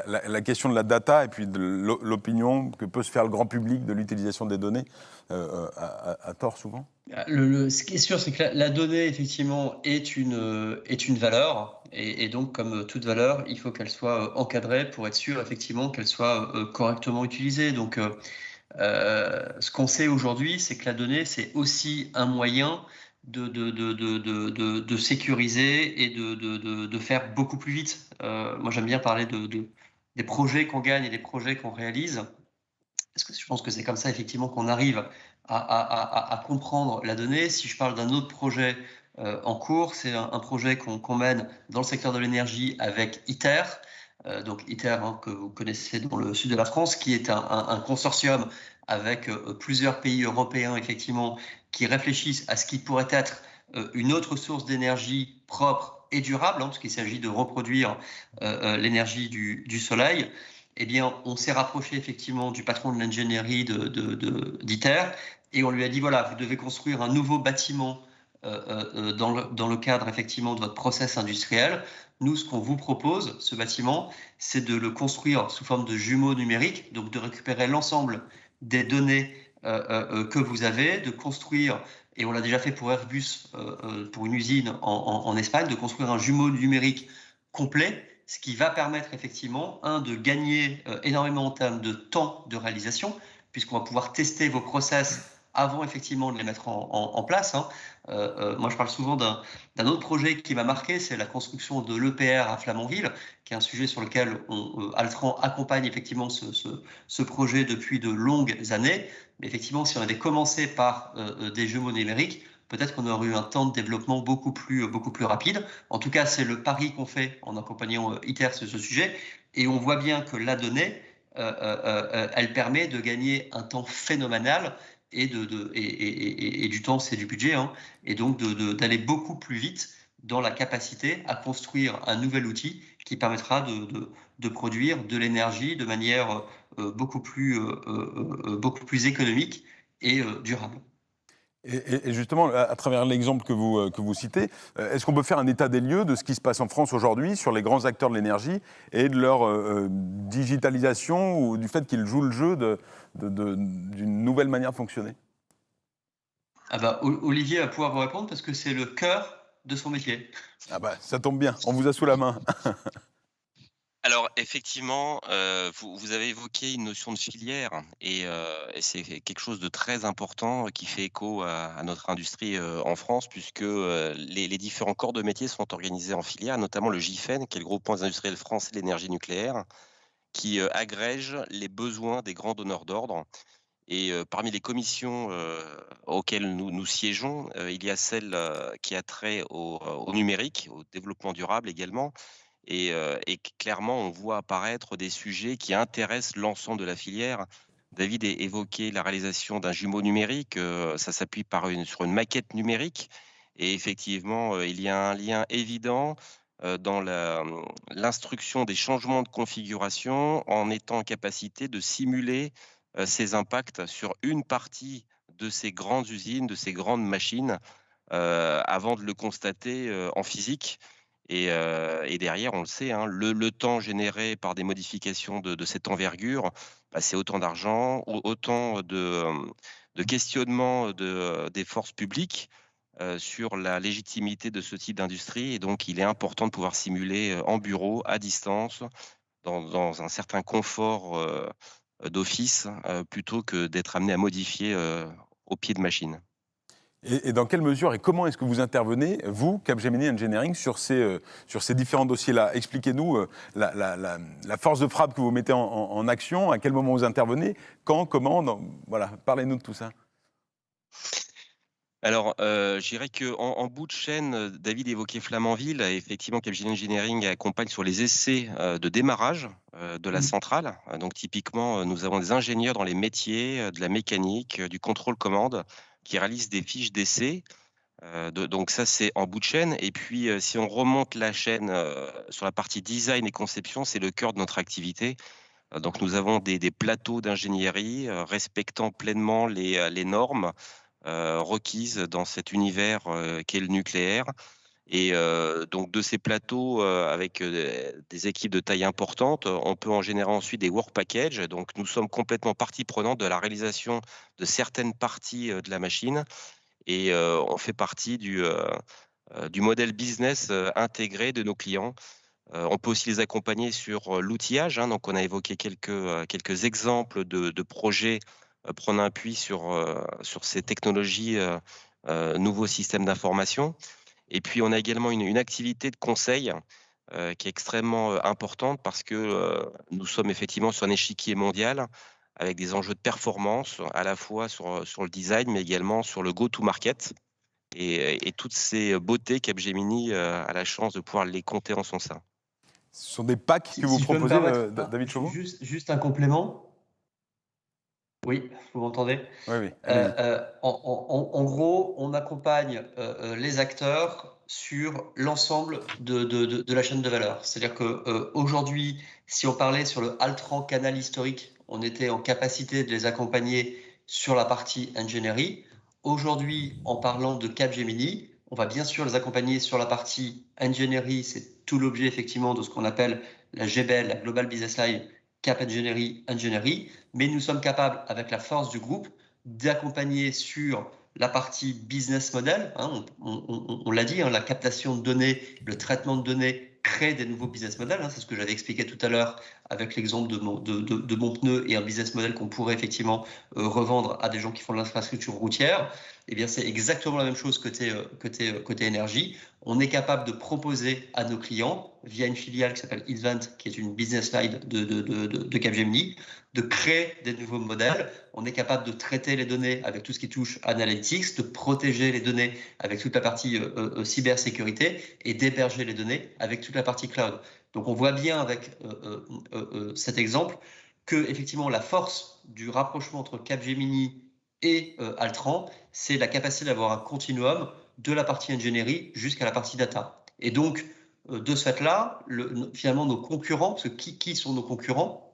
la question de la data et puis de l'opinion que peut se faire le grand public de l'utilisation des données, à tort souvent. Ce qui est sûr, c'est que la donnée, effectivement, est une valeur. Et donc, comme toute valeur, il faut qu'elle soit encadrée pour être sûr, effectivement, qu'elle soit correctement utilisée. Donc, ce qu'on sait aujourd'hui, c'est que la donnée, c'est aussi un moyen de sécuriser et de faire beaucoup plus vite. Moi, j'aime bien parler des projets qu'on gagne et des projets qu'on réalise, parce que je pense que c'est comme ça, effectivement, qu'on arrive à comprendre la donnée. Si je parle d'un autre projet en cours, c'est un projet qu'on mène dans le secteur de l'énergie avec ITER. Donc ITER, que vous connaissez dans le sud de la France, qui est un consortium avec plusieurs pays européens, effectivement, qui réfléchissent à ce qui pourrait être une autre source d'énergie propre et durable, parce qu'il s'agit de reproduire l'énergie du soleil. Eh bien, on s'est rapproché effectivement du patron de l'ingénierie d'ITER et on lui a dit, voilà, vous devez construire un nouveau bâtiment dans le cadre effectivement de votre process industriel. Nous, ce qu'on vous propose, ce bâtiment, c'est de le construire sous forme de jumeaux numériques, donc de récupérer l'ensemble des données que vous avez, de construire, et on l'a déjà fait pour Airbus, pour une usine en Espagne, de construire un jumeau numérique complet, ce qui va permettre effectivement, de gagner énormément en termes de temps de réalisation, puisqu'on va pouvoir tester vos process avant effectivement de les mettre en place. Moi, je parle souvent d'un autre projet qui m'a marqué, c'est la construction de l'EPR à Flamanville, qui est un sujet sur lequel Altran accompagne effectivement ce projet depuis de longues années. Mais effectivement, si on avait commencé par des jumeaux numériques, peut-être qu'on aurait eu un temps de développement beaucoup plus rapide. En tout cas, c'est le pari qu'on fait en accompagnant ITER sur ce sujet. Et on voit bien que la donnée, elle permet de gagner un temps phénoménal. Et du temps, c'est du budget, et donc d'aller beaucoup plus vite dans la capacité à construire un nouvel outil qui permettra de produire de l'énergie de manière beaucoup plus économique et durable. Et justement, à travers l'exemple que vous citez, est-ce qu'on peut faire un état des lieux de ce qui se passe en France aujourd'hui sur les grands acteurs de l'énergie et de leur digitalisation ou du fait qu'ils jouent le jeu d'une nouvelle manière de fonctionner? Ah bah, Olivier va pouvoir vous répondre parce que c'est le cœur de son métier. Ah bah, ça tombe bien, on vous a sous la main. Alors effectivement, vous avez évoqué une notion de filière et c'est quelque chose de très important qui fait écho à notre industrie, en France puisque, les différents corps de métier sont organisés en filières, notamment le GIFEN, qui est le Groupement des industriels français de l'énergie nucléaire, qui, agrège les besoins des grands donneurs d'ordre et parmi les commissions, auxquelles nous siégeons, il y a celle, qui a trait au numérique, au développement durable également et clairement, on voit apparaître des sujets qui intéressent l'ensemble de la filière. David évoquait la réalisation d'un jumeau numérique, ça s'appuie sur une maquette numérique et effectivement, il y a un lien évident, dans l'instruction des changements de configuration en étant en capacité de simuler, ces impacts sur une partie de ces grandes usines, de ces grandes machines, avant de le constater, en physique et derrière, on le sait, hein, le temps généré par des modifications de cette envergure, bah, c'est autant d'argent, autant de questionnements des forces publiques sur la légitimité de ce type d'industrie. Et donc, il est important de pouvoir simuler en bureau, à distance, dans un certain confort d'office, plutôt que d'être amené à modifier au pied de machine. Et dans quelle mesure et comment est-ce que vous intervenez, vous, Capgemini Engineering, sur ces différents dossiers-là? Expliquez-nous la force de frappe que vous mettez en action, à quel moment vous intervenez, quand, comment, voilà, parlez-nous de tout ça. Alors, je dirais qu'en bout de chaîne, David évoquait Flamanville. Et effectivement, Capgemini Engineering accompagne sur les essais de démarrage de la centrale. Donc, typiquement, nous avons des ingénieurs dans les métiers de la mécanique, du contrôle commande, qui réalisent des fiches d'essai. Donc ça, c'est en bout de chaîne. Et puis, si on remonte la chaîne sur la partie design et conception, c'est le cœur de notre activité. Donc, nous avons des plateaux d'ingénierie respectant pleinement les normes requises dans cet univers qu'est le nucléaire. Et donc de ces plateaux avec des équipes de taille importante, on peut en générer ensuite des work packages. Donc nous sommes complètement partie prenante de la réalisation de certaines parties de la machine et on fait partie du modèle business intégré de nos clients. On peut aussi les accompagner sur l'outillage. Donc on a évoqué quelques exemples de projets prenant appui sur ces technologies, nouveaux systèmes d'information. Et puis, on a également une activité de conseil qui est extrêmement importante parce que nous sommes effectivement sur un échiquier mondial avec des enjeux de performance à la fois sur le design, mais également sur le go-to-market. Et toutes ces beautés, Capgemini a la chance de pouvoir les compter en son sein. Ce sont des packs que vous proposez, David Chauveau? Juste un complément. Oui, vous m'entendez? Oui, oui. En gros, on accompagne les acteurs sur l'ensemble de la chaîne de valeur. C'est-à-dire qu'aujourd'hui, si on parlait sur le Altran canal historique, on était en capacité de les accompagner sur la partie ingénierie. Aujourd'hui, en parlant de Capgemini, on va bien sûr les accompagner sur la partie ingénierie. C'est tout l'objet effectivement de ce qu'on appelle la GBL, la Global Business Line, Cap Engineering, mais nous sommes capables, avec la force du groupe, d'accompagner sur la partie business model. On l'a dit, la captation de données, le traitement de données crée des nouveaux business models. C'est ce que j'avais expliqué tout à l'heure avec l'exemple de mon pneu et un business model qu'on pourrait effectivement revendre à des gens qui font de l'infrastructure routière. Eh bien, c'est exactement la même chose côté énergie. On est capable de proposer à nos clients, via une filiale qui s'appelle Invent, qui est une business line de Capgemini, de créer des nouveaux modèles. On est capable de traiter les données avec tout ce qui touche analytics, de protéger les données avec toute la partie cybersécurité et d'héberger les données avec toute la partie cloud. Donc, on voit bien avec cet exemple que effectivement la force du rapprochement entre Capgemini et Altran, c'est la capacité d'avoir un continuum de la partie ingénierie jusqu'à la partie data. Et donc, de ce fait-là, finalement, nos concurrents, parce que qui sont nos concurrents?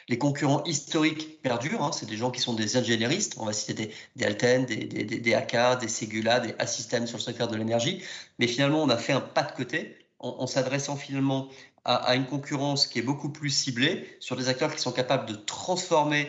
Les concurrents historiques perdurent, hein, c'est des gens qui sont des ingénieristes, on va citer des Alten, des AK, des Segula, des A-Systems sur le secteur de l'énergie, mais finalement on a fait un pas de côté en s'adressant finalement à une concurrence qui est beaucoup plus ciblée sur des acteurs qui sont capables de transformer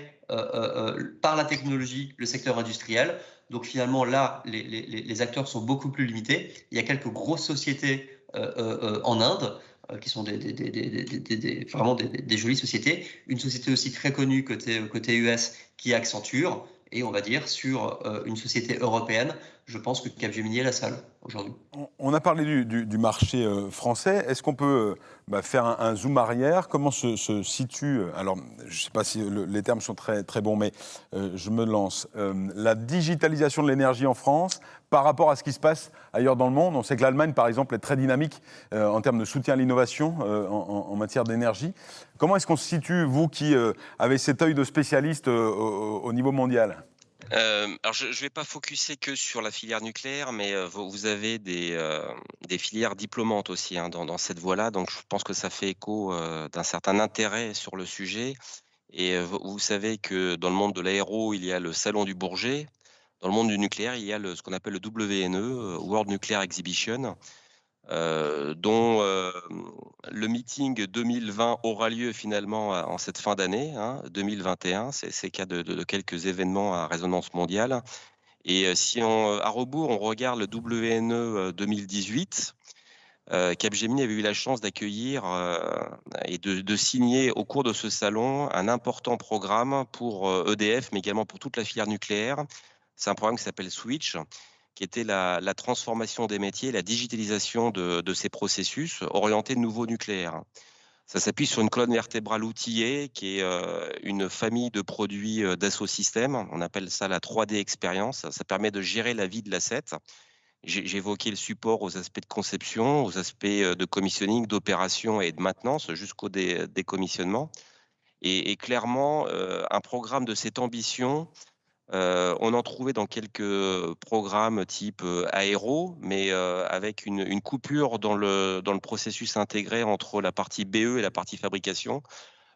par la technologie le secteur industriel. Donc finalement là, les acteurs sont beaucoup plus limités. Il y a quelques grosses sociétés en Inde qui sont vraiment des jolies sociétés. Une société aussi très connue côté US qui est Accenture. Et on va dire sur une société européenne, je pense que Capgemini est la seule aujourd'hui. On a parlé du marché français. Est-ce qu'on peut faire un zoom arrière? Comment se situe, alors je ne sais pas si les termes sont très, très bons, mais je me lance, la digitalisation de l'énergie en France par rapport à ce qui se passe ailleurs dans le monde? On sait que l'Allemagne, par exemple, est très dynamique en termes de soutien à l'innovation en matière d'énergie. Comment est-ce qu'on se situe, vous qui avez cet œil de spécialiste au niveau mondial? Alors je ne vais pas focuser que sur la filière nucléaire, mais vous avez des filières diplômantes aussi hein, dans cette voie-là. Donc je pense que ça fait écho d'un certain intérêt sur le sujet. Et vous savez que dans le monde de l'aéro, il y a le Salon du Bourget. Dans le monde du nucléaire, il y a ce qu'on appelle le WNE, World Nuclear Exhibition, dont le meeting 2020 aura lieu finalement en cette fin d'année, hein, 2021. C'est le cas de quelques événements à résonance mondiale. Et si à rebours, on regarde le WNE 2018, Capgemini avait eu la chance d'accueillir et de signer au cours de ce salon un important programme pour EDF, mais également pour toute la filière nucléaire. C'est un programme qui s'appelle Switch, qui était la transformation des métiers, la digitalisation de ces processus orientés de nouveau nucléaire. Ça s'appuie sur une colonne vertébrale outillée qui est une famille de produits Dassault Systèmes. On appelle ça la 3D Experience. Ça permet de gérer la vie de l'asset. J'ai évoqué le support aux aspects de conception, aux aspects de commissioning, d'opération et de maintenance jusqu'au décommissionnement. Et clairement, un programme de cette ambition, on en trouvait dans quelques programmes type aéro, mais avec une coupure dans le processus intégré entre la partie BE et la partie fabrication.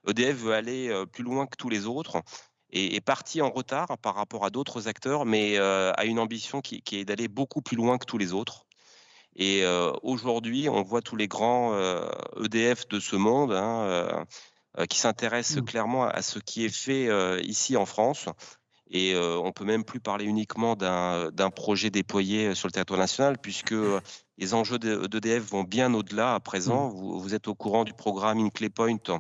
EDF veut aller plus loin que tous les autres et est parti en retard par rapport à d'autres acteurs, mais a une ambition qui est d'aller beaucoup plus loin que tous les autres. Et aujourd'hui, on voit tous les grands EDF de ce monde hein, qui s'intéressent clairement à ce qui est fait ici en France. Et on ne peut même plus parler uniquement d'un projet déployé sur le territoire national, puisque les enjeux d'EDF vont bien au-delà à présent. Vous êtes au courant du programme Hinkley Point.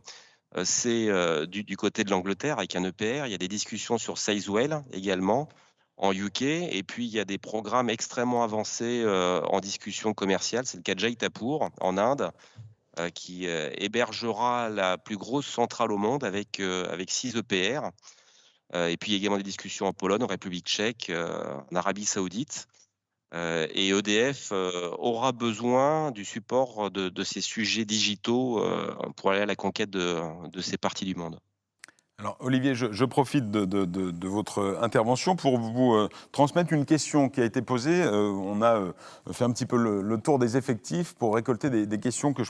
C'est du côté de l'Angleterre avec un EPR. Il y a des discussions sur Sizewell également en UK. Et puis, il y a des programmes extrêmement avancés en discussion commerciale. C'est le cas de Jaitapur en Inde, qui hébergera la plus grosse centrale au monde avec 6 EPR. Et puis, il y a également des discussions en Pologne, en République tchèque, en Arabie saoudite. Et EDF aura besoin du support de ces sujets digitaux pour aller à la conquête de ces parties du monde. Alors Olivier, je profite de votre intervention pour vous transmettre une question qui a été posée. On a fait un petit peu le tour des effectifs pour récolter des questions que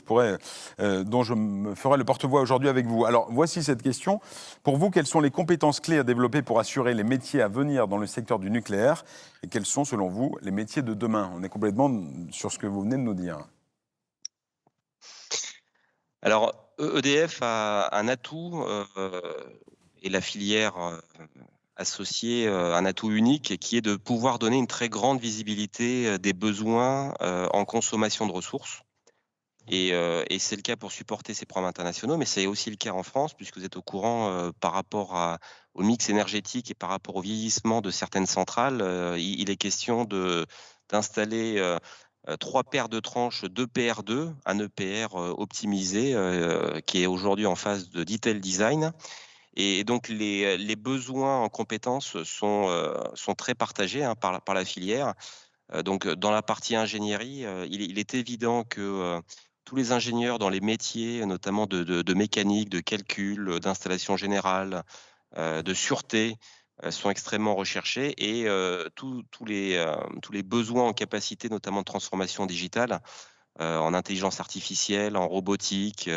dont je me ferai le porte-voix aujourd'hui avec vous. Alors voici cette question. Pour vous, quelles sont les compétences clés à développer pour assurer les métiers à venir dans le secteur du nucléaire? Et quels sont, selon vous, les métiers de demain? On est complètement sur ce que vous venez de nous dire. Alors, EDF a un atout et la filière associée, un atout unique qui est de pouvoir donner une très grande visibilité des besoins en consommation de ressources. Et c'est le cas pour supporter ces programmes internationaux, mais c'est aussi le cas en France, puisque vous êtes au courant par rapport au mix énergétique et par rapport au vieillissement de certaines centrales, il est question d'installer 3 paires de tranches d'EPR2, un EPR optimisé qui est aujourd'hui en phase de detail design. Et donc les besoins en compétences sont très partagés hein, par la filière. Donc dans la partie ingénierie, il est évident que tous les ingénieurs dans les métiers, notamment de mécanique, de calcul, d'installation générale, de sûreté, sont extrêmement recherchés et tous les besoins en capacité, notamment de transformation digitale, en intelligence artificielle, en robotique,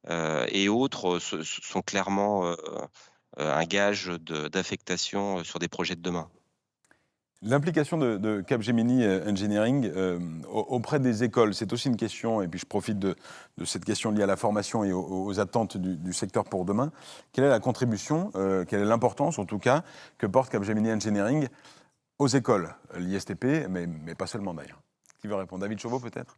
et autres sont clairement un gage d'affectation sur des projets de demain. L'implication de Capgemini Engineering auprès des écoles, c'est aussi une question, et puis je profite de cette question liée à la formation et aux attentes du secteur pour demain. Quelle est la contribution, quelle est l'importance en tout cas que porte Capgemini Engineering aux écoles, l'ISTP, mais pas seulement d'ailleurs? Qui veut répondre? David Chauveau peut-être?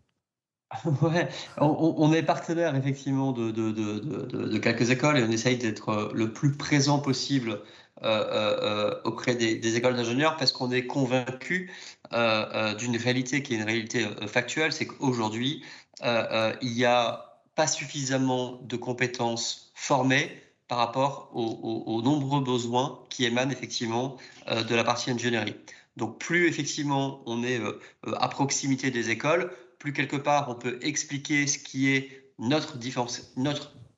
Ouais, on est partenaire effectivement de quelques écoles et on essaye d'être le plus présent possible auprès des écoles d'ingénieurs parce qu'on est convaincu d'une réalité qui est une réalité factuelle, c'est qu'aujourd'hui, il n'y a pas suffisamment de compétences formées par rapport aux nombreux besoins qui émanent effectivement de la partie ingénierie. Donc plus effectivement on est à proximité des écoles, plus quelque part on peut expliquer ce qui est notre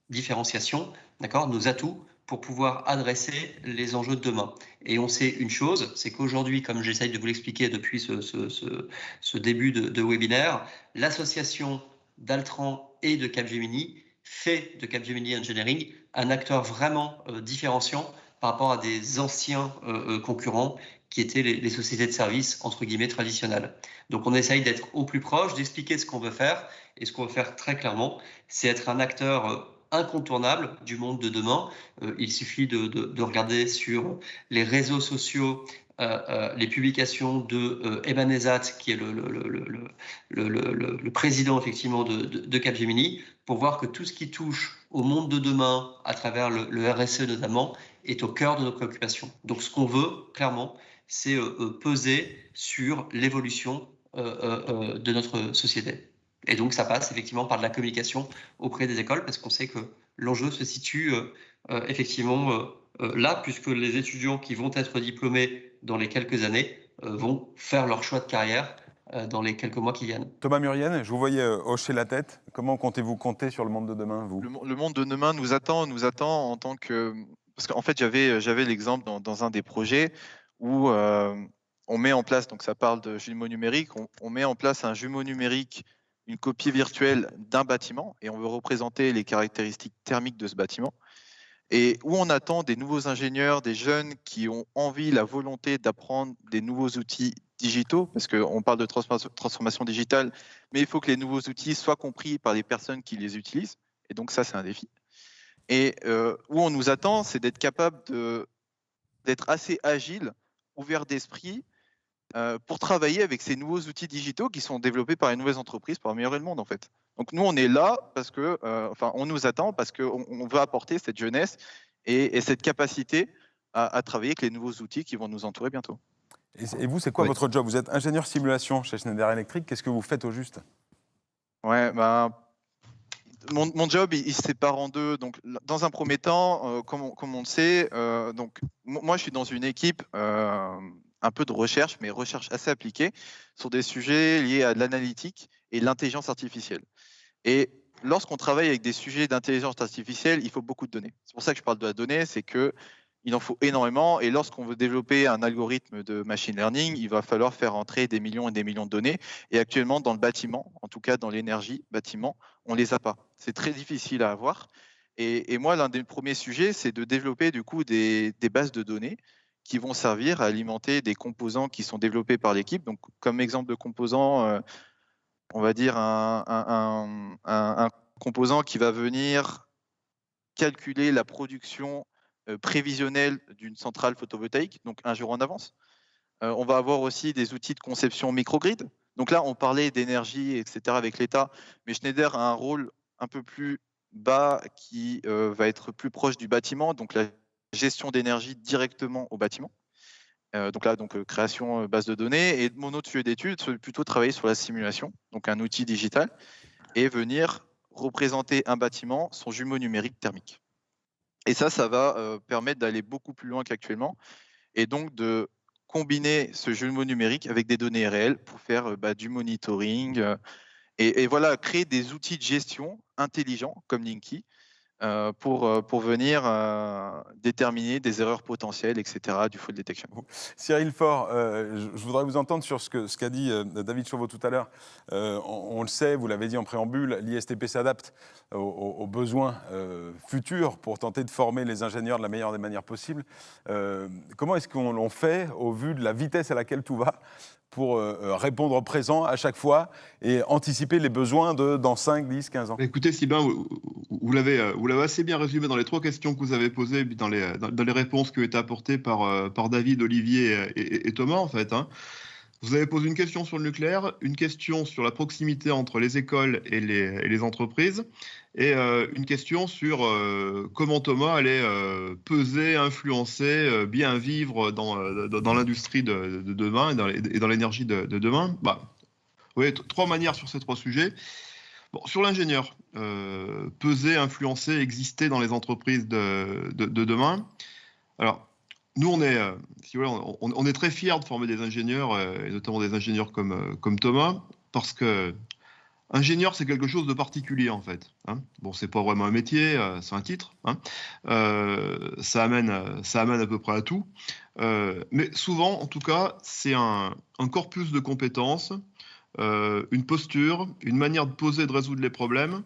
différenciation, d'accord, nos atouts pour pouvoir adresser les enjeux de demain. Et on sait une chose, c'est qu'aujourd'hui, comme j'essaye de vous l'expliquer depuis ce début de webinaire, l'association d'Altran et de Capgemini fait de Capgemini Engineering un acteur vraiment différenciant par rapport à des anciens concurrents qui étaient les sociétés de services, entre guillemets, traditionnelles. Donc on essaye d'être au plus proche, d'expliquer ce qu'on veut faire, et ce qu'on veut faire très clairement, c'est être un acteur incontournable du monde de demain. Il suffit de regarder sur les réseaux sociaux les publications de Eman Ezat, qui est le président effectivement de Capgemini, pour voir que tout ce qui touche au monde de demain, à travers le RSE notamment, est au cœur de nos préoccupations. Donc ce qu'on veut, clairement, c'est peser sur l'évolution de notre société. Et donc ça passe effectivement par de la communication auprès des écoles, parce qu'on sait que l'enjeu se situe effectivement là, puisque les étudiants qui vont être diplômés dans les quelques années vont faire leur choix de carrière dans les quelques mois qui viennent. Thomas Murienne, je vous voyais hocher la tête. Comment comptez-vous compter sur le monde de demain, vous? Le monde de demain nous attend en tant que... Parce qu'en fait, j'avais l'exemple dans un des projets où on met en place, donc ça parle de jumeaux numériques, on met en place un jumeau numérique, une copie virtuelle d'un bâtiment, et on veut représenter les caractéristiques thermiques de ce bâtiment. Et où on attend des nouveaux ingénieurs, des jeunes qui ont envie, la volonté d'apprendre des nouveaux outils digitaux, parce qu'on parle de transformation digitale, mais il faut que les nouveaux outils soient compris par les personnes qui les utilisent. Et donc ça, c'est un défi. Et où on nous attend, c'est d'être capable d'être assez agile, ouvert d'esprit, pour travailler avec ces nouveaux outils digitaux qui sont développés par les nouvelles entreprises pour améliorer le monde, en fait. Donc nous, on est là parce que, on nous attend parce qu'on veut apporter cette jeunesse et cette capacité à travailler avec les nouveaux outils qui vont nous entourer bientôt. Et vous, c'est quoi votre job? Vous êtes ingénieur simulation chez Schneider Electric. Qu'est-ce que vous faites au juste? Ouais, mon job, il se sépare en deux. Donc, dans un premier temps, comme on le sait, donc, moi, je suis dans une équipe un peu de recherche, mais recherche assez appliquée, sur des sujets liés à l'analytique et l'intelligence artificielle. Et lorsqu'on travaille avec des sujets d'intelligence artificielle, il faut beaucoup de données. C'est pour ça que je parle de la donnée, c'est qu'il en faut énormément. Et lorsqu'on veut développer un algorithme de machine learning, il va falloir faire entrer des millions et des millions de données. Et actuellement, dans le bâtiment, en tout cas dans l'énergie bâtiment, on ne les a pas. C'est très difficile à avoir. Et moi, l'un des premiers sujets, c'est de développer du coup des bases de données qui vont servir à alimenter des composants qui sont développés par l'équipe. Donc, comme exemple de composant, on va dire un composant qui va venir calculer la production prévisionnelle d'une centrale photovoltaïque, donc un jour en avance. On va avoir aussi des outils de conception microgrid. Donc là, on parlait d'énergie, etc. avec l'État, mais Schneider a un rôle un peu plus bas qui va être plus proche du bâtiment, donc la gestion d'énergie directement au bâtiment. Donc création base de données. Et mon autre sujet d'étude, c'est plutôt travailler sur la simulation, donc un outil digital, et venir représenter un bâtiment, son jumeau numérique thermique. Et ça va permettre d'aller beaucoup plus loin qu'actuellement, et donc de combiner ce jumeau numérique avec des données réelles pour faire du monitoring, et voilà, créer des outils de gestion intelligents comme Linky, pour venir déterminer des erreurs potentielles, etc., du fault detection. Cyril Faure, je voudrais vous entendre sur ce qu'a dit David Chauveau tout à l'heure. On le sait, vous l'avez dit en préambule, l'ISTP s'adapte aux besoins futurs pour tenter de former les ingénieurs de la meilleure des manières possibles. Comment est-ce qu'on fait au vu de la vitesse à laquelle tout va pour répondre au présent à chaque fois et anticiper les besoins dans 5, 10, 15 ans? Écoutez, Sylvain, vous l'avez assez bien résumé dans les 3 questions que vous avez posées, et puis dans les réponses qui ont été apportées par David, Olivier et Thomas, en fait. Hein. Vous avez posé une question sur le nucléaire, une question sur la proximité entre les écoles et les entreprises, et une question sur comment Thomas allait peser, influencer, bien vivre dans l'industrie de demain et dans l'énergie de demain. Bah, vous voyez, 3 manières sur ces 3 sujets. Bon, sur l'ingénieur, peser, influencer, exister dans les entreprises de demain. Alors, nous, on est très fiers de former des ingénieurs, et notamment des ingénieurs comme Thomas, parce que ingénieur, c'est quelque chose de particulier, en fait. Hein. Bon, c'est pas vraiment un métier, c'est un titre. Hein. Ça amène à peu près à tout. Mais souvent, en tout cas, c'est un corpus de compétences, une posture, une manière de poser et de résoudre les problèmes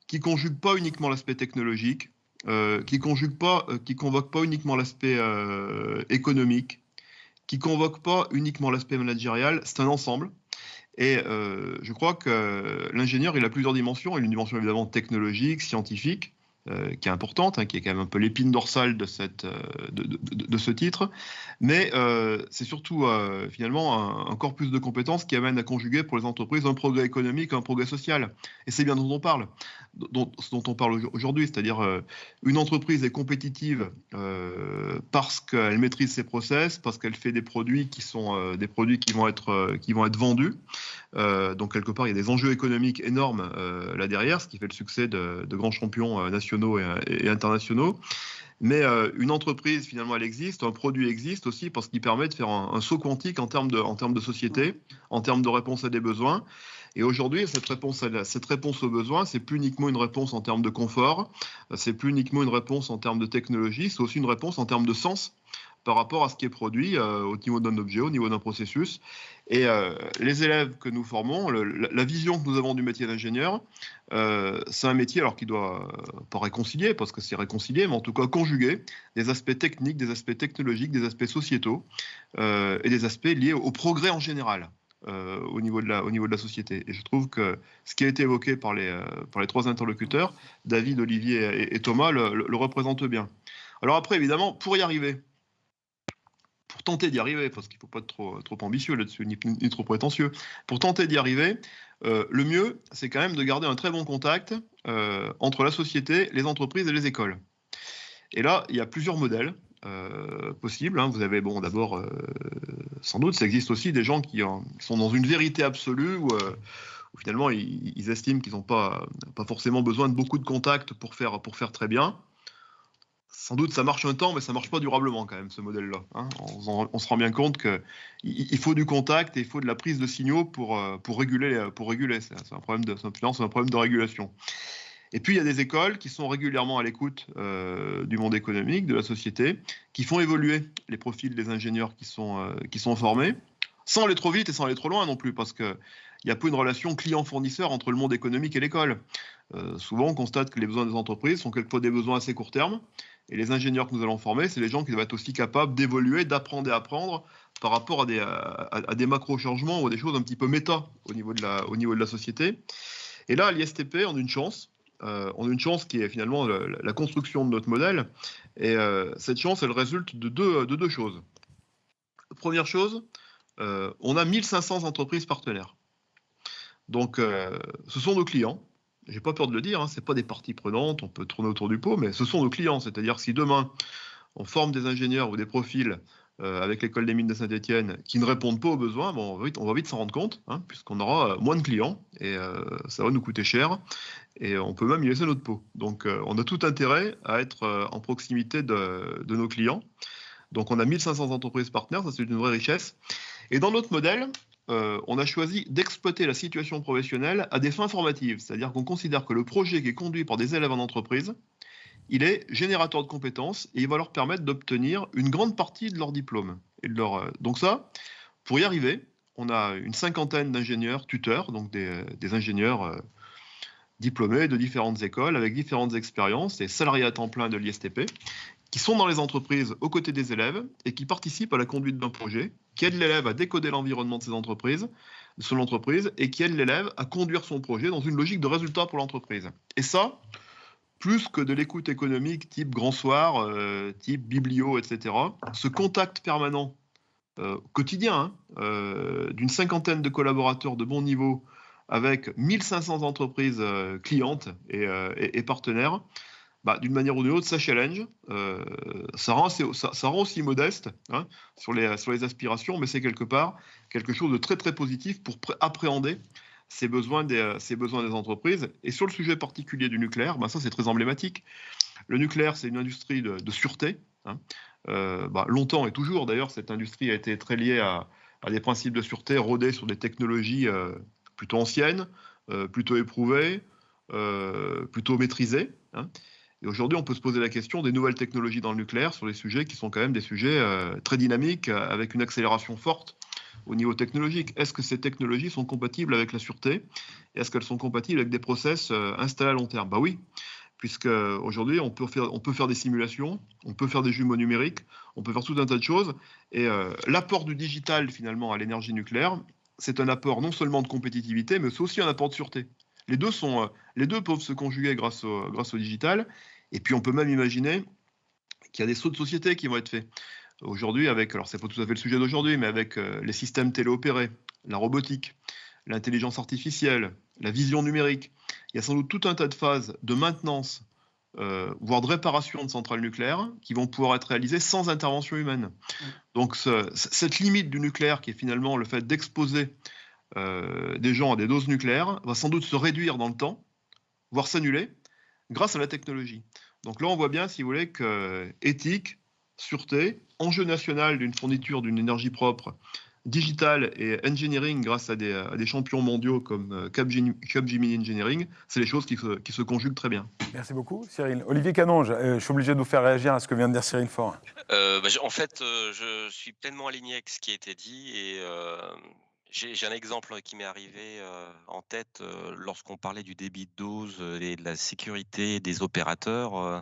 qui conjugue pas uniquement l'aspect technologique, qui convoque pas uniquement l'aspect économique, qui convoque pas uniquement l'aspect managérial. C'est un ensemble. Et je crois que l'ingénieur, il a plusieurs dimensions. Il a une dimension évidemment technologique, scientifique, qui est importante, hein, qui est quand même un peu l'épine dorsale de ce titre. Mais c'est surtout finalement un corpus de compétences qui amène à conjuguer pour les entreprises un progrès économique, un progrès social. Et c'est bien ce dont on parle, aujourd'hui. C'est-à-dire une entreprise est compétitive parce qu'elle maîtrise ses process, parce qu'elle fait des produits qui sont des produits qui vont être vendus. Donc quelque part, il y a des enjeux économiques énormes là derrière, ce qui fait le succès de grands champions nationaux et internationaux. Mais une entreprise, finalement, elle existe, un produit existe aussi parce qu'il permet de faire un saut quantique en termes de société, en termes de réponse à des besoins. Et aujourd'hui, cette réponse aux besoins, c'est plus uniquement une réponse en termes de confort, c'est plus uniquement une réponse en termes de technologie, c'est aussi une réponse en termes de sens par rapport à ce qui est produit au niveau d'un objet, au niveau d'un processus. Et les élèves que nous formons, la vision que nous avons du métier d'ingénieur, c'est un métier alors qui doit pas réconcilier, parce que c'est réconcilié, mais en tout cas conjuguer des aspects techniques, des aspects technologiques, des aspects sociétaux et des aspects liés au progrès en général. Au niveau de la société. Et je trouve que ce qui a été évoqué par les 3 interlocuteurs, David, Olivier et Thomas, le représente bien. Alors après, évidemment, pour tenter d'y arriver, parce qu'il ne faut pas être trop ambitieux là-dessus, ni trop prétentieux, pour tenter d'y arriver, le mieux, c'est quand même de garder un très bon contact entre la société, les entreprises et les écoles. Et là, il y a plusieurs modèles possibles. Hein. Vous avez, d'abord, sans doute, ça existe aussi des gens qui sont dans une vérité absolue où finalement, ils estiment qu'ils n'ont pas forcément besoin de beaucoup de contacts pour faire très bien. Sans doute, ça marche un temps, mais ça ne marche pas durablement quand même, ce modèle-là. Hein. On se rend bien compte qu'il faut du contact et il faut de la prise de signaux pour réguler. C'est un problème de régulation. Et puis, il y a des écoles qui sont régulièrement à l'écoute du monde économique, de la société, qui font évoluer les profils des ingénieurs qui sont formés, sans aller trop vite et sans aller trop loin non plus, parce qu'il n'y a pas une relation client-fournisseur entre le monde économique et l'école. Souvent, on constate que les besoins des entreprises sont quelquefois des besoins assez court terme, et les ingénieurs que nous allons former, c'est les gens qui doivent être aussi capables d'évoluer, d'apprendre et apprendre par rapport à des macro-changements ou des choses un petit peu méta au niveau de la société. Et là, à l'ISTP, on a une chance. On a une chance qui est finalement la construction de notre modèle. Et cette chance, elle résulte de deux choses. Première chose, on a 1500 entreprises partenaires. Donc, ce sont nos clients. J'ai pas peur de le dire, hein, ce n'est pas des parties prenantes, on peut tourner autour du pot, mais ce sont nos clients. C'est-à-dire que si demain, on forme des ingénieurs ou des profils avec l'école des mines de Saint-Étienne qui ne répondent pas aux besoins, on va vite s'en rendre compte, hein, puisqu'on aura moins de clients et ça va nous coûter cher et on peut même y laisser notre peau. Donc on a tout intérêt à être en proximité de nos clients. Donc on a 1500 entreprises partenaires, ça c'est une vraie richesse. Et dans notre modèle, on a choisi d'exploiter la situation professionnelle à des fins formatives. C'est-à-dire qu'on considère que le projet qui est conduit par des élèves en entreprise, il est générateur de compétences et il va leur permettre d'obtenir une grande partie de leur diplôme. Donc ça, pour y arriver, on a une cinquantaine d'ingénieurs tuteurs, donc des ingénieurs diplômés de différentes écoles avec différentes expériences et salariés à temps plein de l'ISTP, qui sont dans les entreprises aux côtés des élèves et qui participent à la conduite d'un projet, qui aident l'élève à décoder l'environnement de son entreprise, et qui aident l'élève à conduire son projet dans une logique de résultat pour l'entreprise. Et ça, plus que de l'écoute économique type grand soir, type biblio, etc., ce contact permanent, quotidien, d'une cinquantaine de collaborateurs de bon niveau avec 1500 entreprises clientes et partenaires, d'une manière ou d'une autre, ça challenge, ça rend aussi modeste sur les aspirations, mais c'est quelque part quelque chose de très très positif pour appréhender ces besoins des entreprises. Et sur le sujet particulier du nucléaire, ça c'est très emblématique. Le nucléaire, c'est une industrie de sûreté. Longtemps et toujours, d'ailleurs, cette industrie a été très liée à des principes de sûreté rodés sur des technologies plutôt anciennes, plutôt éprouvées, plutôt maîtrisées. Et aujourd'hui, on peut se poser la question des nouvelles technologies dans le nucléaire sur les sujets qui sont quand même des sujets très dynamiques, avec une accélération forte au niveau technologique. Est-ce que ces technologies sont compatibles avec la sûreté? Et est-ce qu'elles sont compatibles avec des process installés à long terme? Oui, puisque aujourd'hui, on peut faire des simulations, on peut faire des jumeaux numériques, on peut faire tout un tas de choses. Et l'apport du digital, finalement, à l'énergie nucléaire, c'est un apport non seulement de compétitivité, mais c'est aussi un apport de sûreté. Les deux peuvent se conjuguer grâce au digital. Et puis, on peut même imaginer qu'il y a des sauts de société qui vont être faits. Aujourd'hui, alors c'est pas tout à fait le sujet d'aujourd'hui, mais avec les systèmes téléopérés, la robotique, l'intelligence artificielle, la vision numérique, il y a sans doute tout un tas de phases de maintenance, voire de réparation de centrales nucléaires qui vont pouvoir être réalisées sans intervention humaine. Donc, cette limite du nucléaire, qui est finalement le fait d'exposer des gens à des doses nucléaires, va sans doute se réduire dans le temps, voire s'annuler, grâce à la technologie. Donc là, on voit bien, si vous voulez, que éthique, sûreté, enjeu national d'une fourniture d'une énergie propre, digital et engineering grâce à des champions mondiaux comme Capgemini Engineering, c'est les choses qui se conjuguent très bien. Merci beaucoup, Cyril. Olivier Canonge, je suis obligé de vous faire réagir à ce que vient de dire Cyril Faure. En fait, je suis pleinement aligné avec ce qui a été dit et j'ai un exemple qui m'est arrivé en tête lorsqu'on parlait du débit de dose et de la sécurité des opérateurs.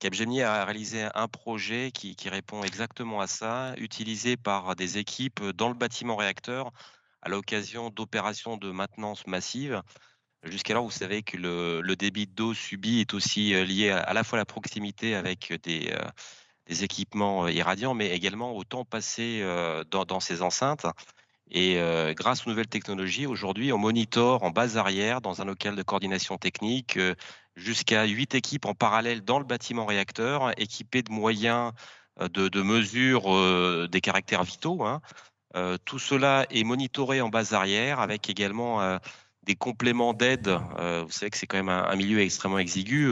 Capgemini a réalisé un projet qui répond exactement à ça, utilisé par des équipes dans le bâtiment réacteur à l'occasion d'opérations de maintenance massive. Jusqu'alors, vous savez que le débit de dose subi est aussi lié à la fois à la proximité avec des équipements irradiants, mais également au temps passé dans ces enceintes. Et grâce aux nouvelles technologies, aujourd'hui, on monitore en base arrière, dans un local de coordination technique, jusqu'à 8 équipes en parallèle dans le bâtiment réacteur, équipées de moyens de mesure des caractères vitaux. Tout cela est monitoré en base arrière, avec également des compléments d'aide. Vous savez que c'est quand même un milieu extrêmement exigu,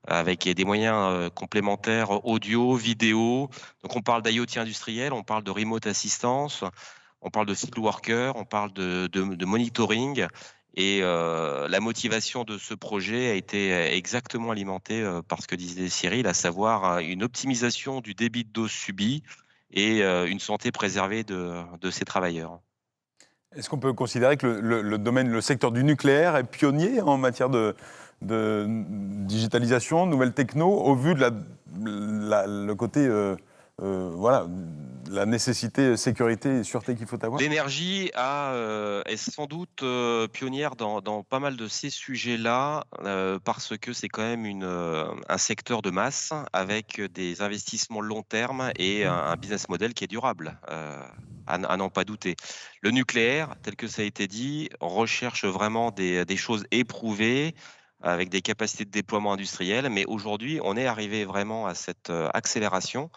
avec des moyens complémentaires audio, vidéo. Donc on parle d'IoT industriel, on parle de remote assistance, on parle de field worker, on parle de monitoring. Et la motivation de ce projet a été exactement alimentée par ce que disait Cyril, à savoir une optimisation du débit de dose subi et une santé préservée de ces travailleurs. Est-ce qu'on peut considérer que le secteur du nucléaire est pionnier en matière de digitalisation, nouvelles techno, au vu de le côté la nécessité, sécurité et sûreté qu'il faut avoir? L'énergie est sans doute pionnière dans pas mal de ces sujets-là, parce que c'est quand même un secteur de masse avec des investissements long terme et un business model qui est durable, à n'en pas douter. Le nucléaire, tel que ça a été dit, recherche vraiment des choses éprouvées, avec des capacités de déploiement industriel, mais aujourd'hui, on est arrivé vraiment à cette accélération.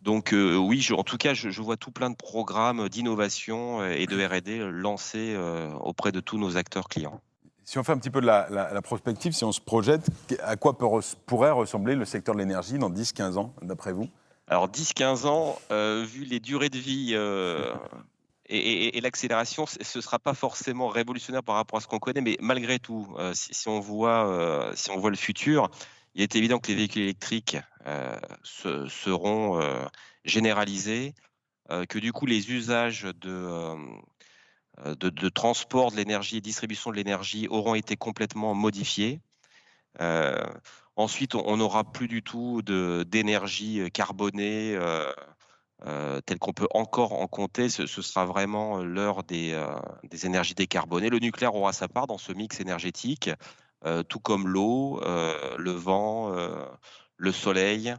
Donc oui, en tout cas, je vois tout plein de programmes d'innovation et de R&D lancés auprès de tous nos acteurs clients. Si on fait un petit peu de la prospective, si on se projette, à quoi pourrait ressembler le secteur de l'énergie dans 10-15 ans, d'après vous? Alors 10-15 ans, vu les durées de vie Et l'accélération, ce ne sera pas forcément révolutionnaire par rapport à ce qu'on connaît, mais malgré tout, si on voit le futur, il est évident que les véhicules électriques seront généralisés, que du coup les usages de transport de l'énergie et distribution de l'énergie auront été complètement modifiés. Ensuite, on n'aura plus du tout d'énergie carbonée telle qu'on peut encore en compter. Ce sera vraiment l'heure des énergies décarbonées. Le nucléaire aura sa part dans ce mix énergétique, tout comme l'eau, le vent, le soleil.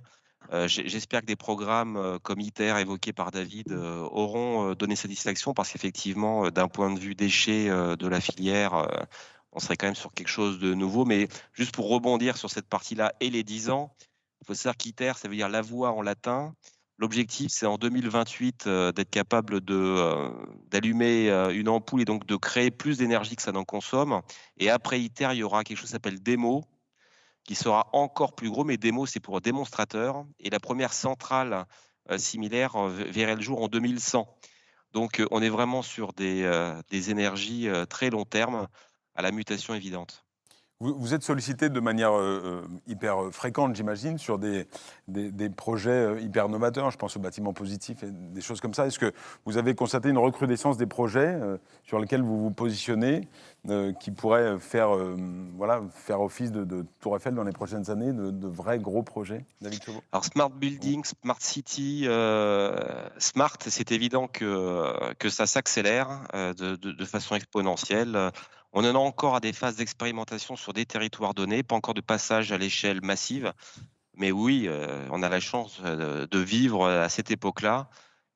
J'espère que des programmes comme ITER évoqués par David auront donné satisfaction parce qu'effectivement, d'un point de vue déchets de la filière, on serait quand même sur quelque chose de nouveau. Mais juste pour rebondir sur cette partie-là et les 10 ans, il faut savoir qu'ITER, ça veut dire la voie en latin. L'objectif, c'est en 2028 d'être capable d'allumer une ampoule et donc de créer plus d'énergie que ça n'en consomme. Et après ITER, il y aura quelque chose qui s'appelle DEMO, qui sera encore plus gros, mais démo, c'est pour démonstrateur. Et la première centrale similaire verrait le jour en 2100. Donc, on est vraiment sur des énergies très long terme, à la mutation évidente. Vous êtes sollicité de manière hyper fréquente, j'imagine, sur des projets hyper novateurs. Je pense aux bâtiments positifs et des choses comme ça. Est-ce que vous avez constaté une recrudescence des projets sur lesquels vous vous positionnez, qui pourraient faire office de Tour Eiffel dans les prochaines années, de vrais gros projets, David Chevaux? Alors, Smart Building, Smart City, Smart, c'est évident que ça s'accélère de façon exponentielle. On en a encore à des phases d'expérimentation sur des territoires donnés, pas encore de passage à l'échelle massive. Mais oui, on a la chance de vivre à cette époque-là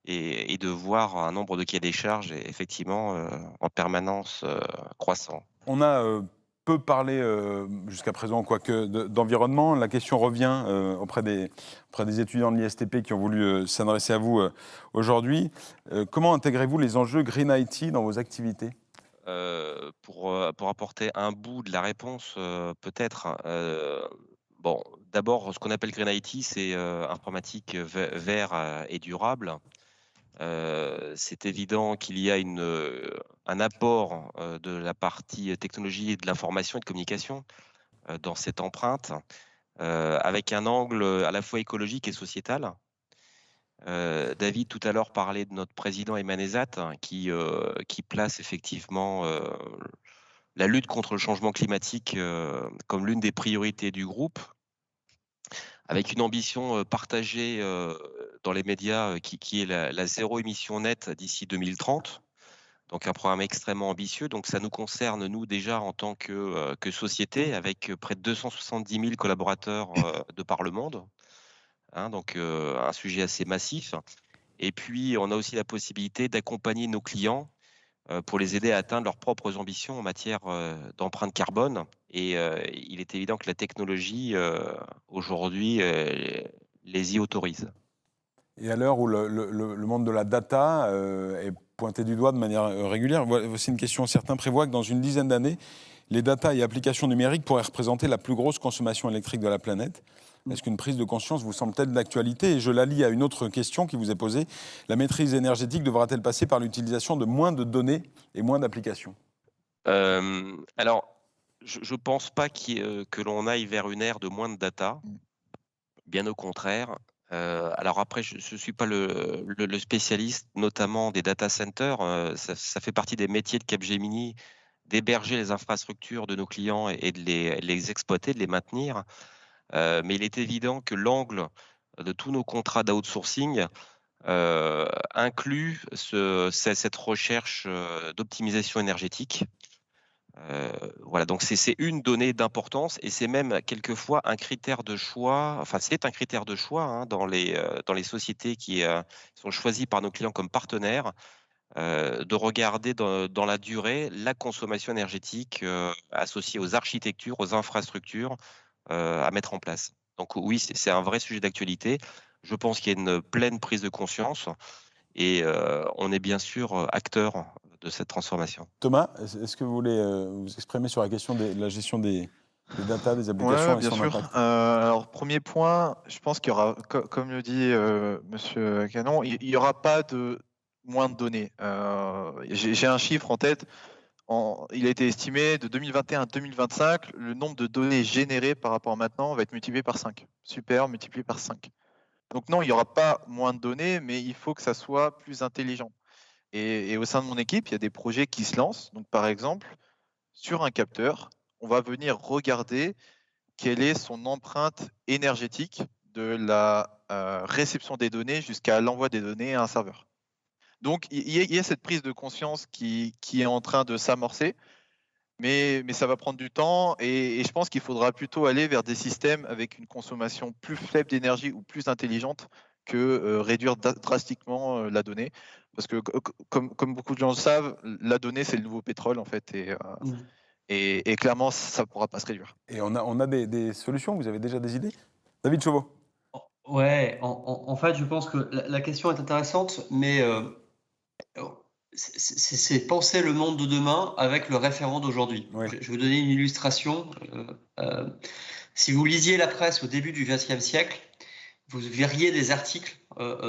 et de voir un nombre de cahiers des charges effectivement en permanence croissant. On a peu parlé jusqu'à présent, quoique, d'environnement. La question revient auprès des étudiants de l'ISTP qui ont voulu s'adresser à vous aujourd'hui. Comment intégrez-vous les enjeux Green IT dans vos activités ? Pour apporter un bout de la réponse, peut-être. Bon, d'abord, ce qu'on appelle Green IT, c'est informatique vert et durable. C'est évident qu'il y a un apport de la partie technologie et de l'information et de communication dans cette empreinte, avec un angle à la fois écologique et sociétal. David, tout à l'heure, parlait de notre président Emanezat, qui place effectivement la lutte contre le changement climatique comme l'une des priorités du groupe, avec une ambition partagée dans les médias qui est la zéro émission nette d'ici 2030. Donc un programme extrêmement ambitieux. Donc ça nous concerne, nous, déjà en tant que société, avec près de 270 000 collaborateurs de par le monde. Donc un sujet assez massif. Et puis, on a aussi la possibilité d'accompagner nos clients pour les aider à atteindre leurs propres ambitions en matière d'empreinte carbone. Et il est évident que la technologie, aujourd'hui, les y autorise. Et à l'heure où le monde de la data est pointé du doigt de manière régulière, voici une question. Certains prévoient que dans une dizaine d'années, les data et applications numériques pourraient représenter la plus grosse consommation électrique de la planète. Est-ce qu'une prise de conscience vous semble-t-elle d'actualité? Et je la lie à une autre question qui vous est posée. La maîtrise énergétique devra-t-elle passer par l'utilisation de moins de données et moins d'applications? Alors, je ne pense pas que l'on aille vers une ère de moins de data. Bien au contraire. Alors après, je ne suis pas le spécialiste, notamment des data centers. Ça fait partie des métiers de Capgemini, d'héberger les infrastructures de nos clients et de les exploiter, de les maintenir. Mais il est évident que l'angle de tous nos contrats d'outsourcing inclut cette recherche d'optimisation énergétique. Voilà, donc c'est une donnée d'importance et c'est même quelquefois un critère de choix. Enfin, c'est un critère de choix dans les sociétés qui sont choisies par nos clients comme partenaires, de regarder dans la durée la consommation énergétique associée aux architectures, aux infrastructures à mettre en place. Donc oui, c'est un vrai sujet d'actualité. Je pense qu'il y a une pleine prise de conscience et on est bien sûr acteur de cette transformation. Thomas, est-ce que vous voulez vous exprimer sur la question de la gestion des data, des applications et bien son sûr. impact? Alors, premier point, je pense qu'il y aura, comme le dit Monsieur Canon, il n'y aura pas de moins de données. J'ai un chiffre en tête. Il a été estimé de 2021 à 2025, le nombre de données générées par rapport à maintenant va être multiplié par 5. Super, multiplié par 5. Donc non, il n'y aura pas moins de données, mais il faut que ça soit plus intelligent. Et au sein de mon équipe, il y a des projets qui se lancent. Donc par exemple, sur un capteur, on va venir regarder quelle est son empreinte énergétique de la réception des données jusqu'à l'envoi des données à un serveur. Donc, il y a cette prise de conscience qui est en train de s'amorcer, mais ça va prendre du temps et je pense qu'il faudra plutôt aller vers des systèmes avec une consommation plus faible d'énergie ou plus intelligente que réduire drastiquement la donnée. Parce que, comme beaucoup de gens le savent, la donnée, c'est le nouveau pétrole, en fait, et clairement, ça ne pourra pas se réduire. Et on a des solutions, vous avez déjà des idées? David Chauveau. Ouais, en fait, je pense que la question est intéressante, mais c'est penser le monde de demain avec le référent d'aujourd'hui. Oui. Je vais vous donner une illustration. Si vous lisiez la presse au début du XXe siècle, vous verriez des articles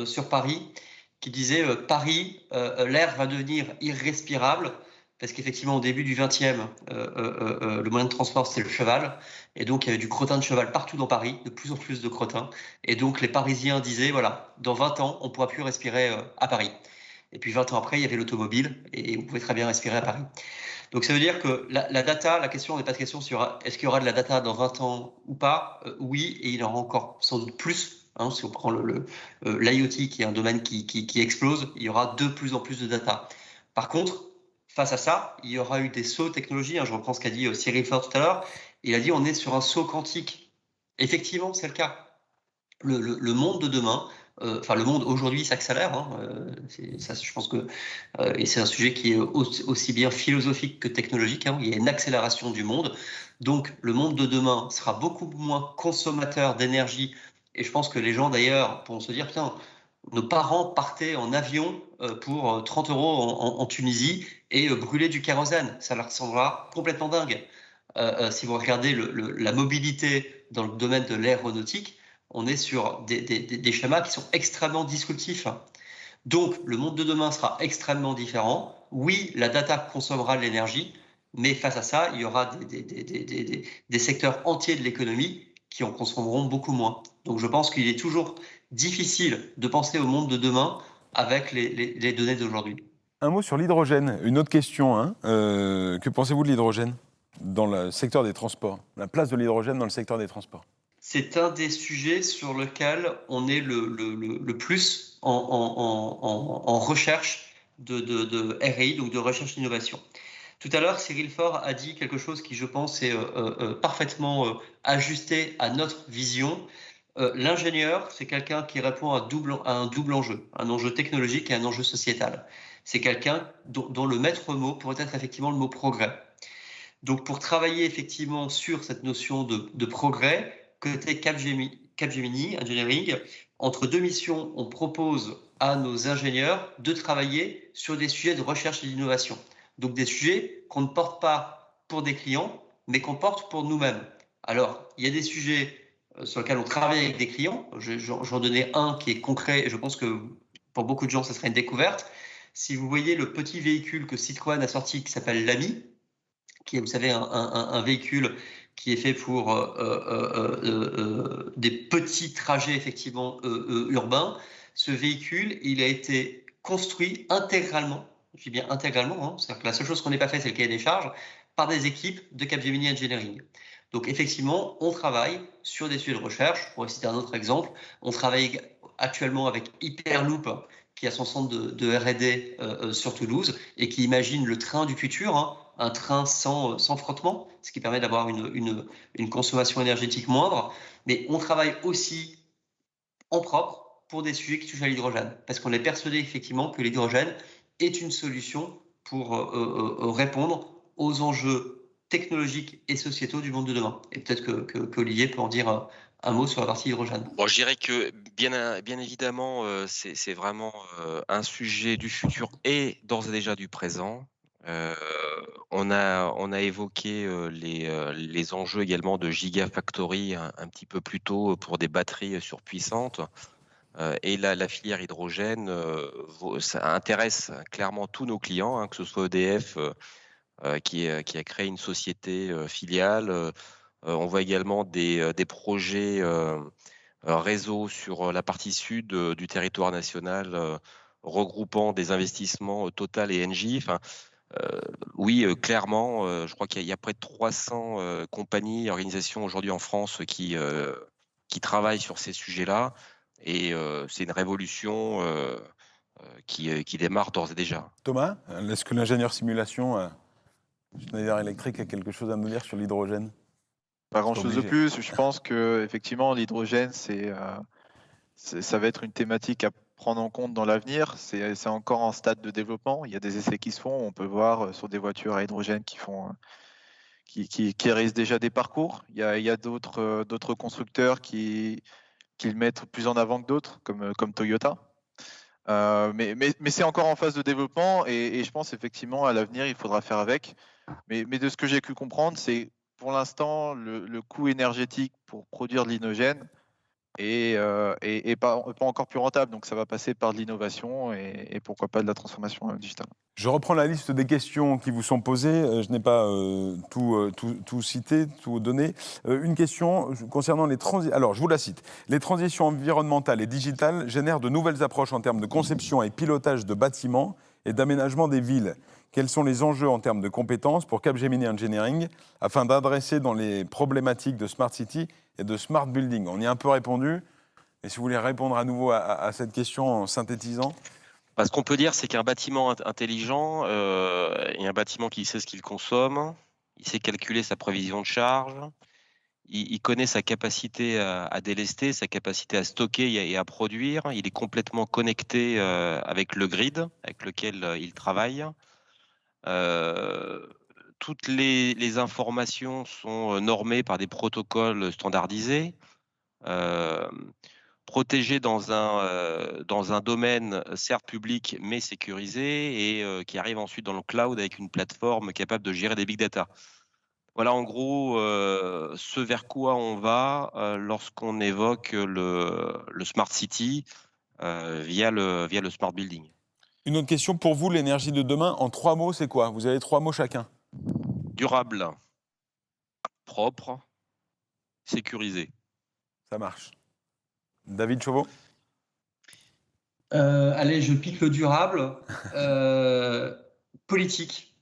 sur Paris qui disaient Paris, l'air va devenir irrespirable, parce qu'effectivement, au début du XXe, le moyen de transport, c'était le cheval. Et donc, il y avait du crottin de cheval partout dans Paris, de plus en plus de crottins. Et donc, les Parisiens disaient, voilà, dans 20 ans, on ne pourra plus respirer à Paris. Et puis 20 ans après, il y avait l'automobile et on pouvait très bien respirer à Paris. Donc ça veut dire que la data, la question n'est pas de question sur est-ce qu'il y aura de la data dans 20 ans ou pas. Oui, et il y en aura encore sans doute plus. Si on prend l'IoT qui est un domaine qui explose, il y aura de plus en plus de data. Par contre, face à ça, il y aura eu des sauts technologiques. Je reprends ce qu'a dit Cyril Fort tout à l'heure. Il a dit on est sur un saut quantique. Effectivement, c'est le cas. Le monde de demain, le monde aujourd'hui s'accélère. Ça, je pense que et c'est un sujet qui est aussi bien philosophique que technologique. Il y a une accélération du monde. Donc, le monde de demain sera beaucoup moins consommateur d'énergie. Et je pense que les gens, d'ailleurs, pourront se dire, tiens, nos parents partaient en avion pour 30 € en Tunisie et brûlaient du kérosène. Ça leur semblera complètement dingue. Si vous regardez la mobilité dans le domaine de l'aéronautique, on est sur des schémas qui sont extrêmement disruptifs. Donc, le monde de demain sera extrêmement différent. Oui, la data consommera de l'énergie, mais face à ça, il y aura des secteurs entiers de l'économie qui en consommeront beaucoup moins. Donc, je pense qu'il est toujours difficile de penser au monde de demain avec les données d'aujourd'hui. Un mot sur l'hydrogène. Une autre question. Que pensez-vous de l'hydrogène dans le secteur des transports? La place de l'hydrogène dans le secteur des transports? C'est un des sujets sur lequel on est le plus en recherche de R&I, donc de recherche d'innovation. Tout à l'heure, Cyril Fort a dit quelque chose qui, je pense, est parfaitement ajusté à notre vision. L'ingénieur, c'est quelqu'un qui répond à un double enjeu, un enjeu technologique et un enjeu sociétal. C'est quelqu'un dont le maître mot pourrait être effectivement le mot progrès. Donc, pour travailler effectivement sur cette notion de progrès, côté Capgemini Engineering, entre deux missions, on propose à nos ingénieurs de travailler sur des sujets de recherche et d'innovation. Donc, des sujets qu'on ne porte pas pour des clients, mais qu'on porte pour nous-mêmes. Alors, il y a des sujets sur lesquels on travaille avec des clients. J'en donnais un qui est concret, et je pense que pour beaucoup de gens, ça serait une découverte. Si vous voyez le petit véhicule que Citroën a sorti qui s'appelle l'Ami, qui est, vous savez, un véhicule qui est fait pour des petits trajets effectivement urbains. Ce véhicule, il a été construit intégralement, je dis bien intégralement, c'est-à-dire que la seule chose qu'on n'ait pas fait, c'est le cahier des charges, par des équipes de Capgemini Engineering. Donc effectivement, on travaille sur des sujets de recherche. Je pourrais citer un autre exemple. On travaille actuellement avec Hyperloop, qui a son centre de R&D sur Toulouse et qui imagine le train du futur, un train sans frottement, ce qui permet d'avoir une consommation énergétique moindre. Mais on travaille aussi en propre pour des sujets qui touchent à l'hydrogène, parce qu'on est persuadé effectivement que l'hydrogène est une solution pour répondre aux enjeux technologiques et sociétaux du monde de demain. Et peut-être qu'Olivier peut en dire un mot sur la partie hydrogène. Bon, je dirais que bien évidemment, c'est vraiment un sujet du futur et d'ores et déjà du présent. On a évoqué les enjeux également de Gigafactory un petit peu plus tôt pour des batteries surpuissantes. et la filière hydrogène ça intéresse clairement tous nos clients, hein, que ce soit EDF qui a créé une société filiale. On voit également des projets réseau sur la partie sud du territoire national, regroupant des investissements Total et Engie. Enfin, oui, clairement, je crois qu'il y a près de 300 compagnies et organisations aujourd'hui en France qui travaillent sur ces sujets-là. Et c'est une révolution qui démarre d'ores et déjà. Thomas, est-ce que l'ingénieur simulation Schneider Electric a quelque chose à nous dire sur l'hydrogène? Pas grand-chose de obligé. plus. Je pense que effectivement l'hydrogène, ça va être une thématique à prendre en compte dans l'avenir. C'est encore en stade de développement. Il y a des essais qui se font. On peut voir sur des voitures à hydrogène qui réalisent déjà des parcours. Il y a d'autres constructeurs qui le mettent plus en avant que d'autres, comme Toyota. Mais c'est encore en phase de développement et je pense effectivement à l'avenir il faudra faire avec. Mais de ce que j'ai pu comprendre, c'est pour l'instant le coût énergétique pour produire de l'hydrogène est pas encore plus rentable. Donc ça va passer par de l'innovation et pourquoi pas de la transformation digitale. Je reprends la liste des questions qui vous sont posées. Je n'ai pas tout cité, tout donné. Une question concernant les transitions. Alors, je vous la cite. Les transitions environnementales et digitales génèrent de nouvelles approches en termes de conception et pilotage de bâtiments et d'aménagement des villes. Quels sont les enjeux en termes de compétences pour Capgemini Engineering afin d'adresser dans les problématiques de Smart City et de Smart Building? On y a un peu répondu. Et si vous voulez répondre à nouveau à cette question en synthétisant. Ce qu'on peut dire, c'est qu'un bâtiment intelligent est un bâtiment qui sait ce qu'il consomme, il sait calculer sa prévision de charge, il connaît sa capacité à délester, sa capacité à stocker et à produire, il est complètement connecté avec le grid avec lequel il travaille. Toutes les informations sont normées par des protocoles standardisés. Protégé dans un domaine certes public mais sécurisé et qui arrive ensuite dans le cloud avec une plateforme capable de gérer des big data. Voilà en gros ce vers quoi on va lorsqu'on évoque le Smart City via le Smart Building. Une autre question pour vous, l'énergie de demain, en 3 mots, c'est quoi? Vous avez 3 mots chacun. Durable, propre, sécurisé. Ça marche. David Chauveau? Allez, je pique le durable. Politique.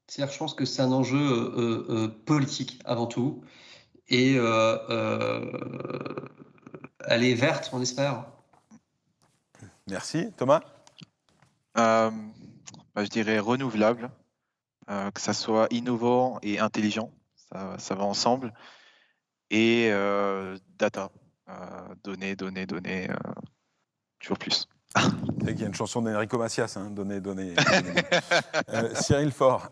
C'est-à-dire, je pense que c'est un enjeu politique avant tout. Et elle est verte, on espère. Merci. Thomas? Je dirais renouvelable, que ça soit innovant et intelligent, ça va ensemble. Et data, données, toujours plus. Il y a une chanson d'Enrico Macias, hein, données. Cyril Faure,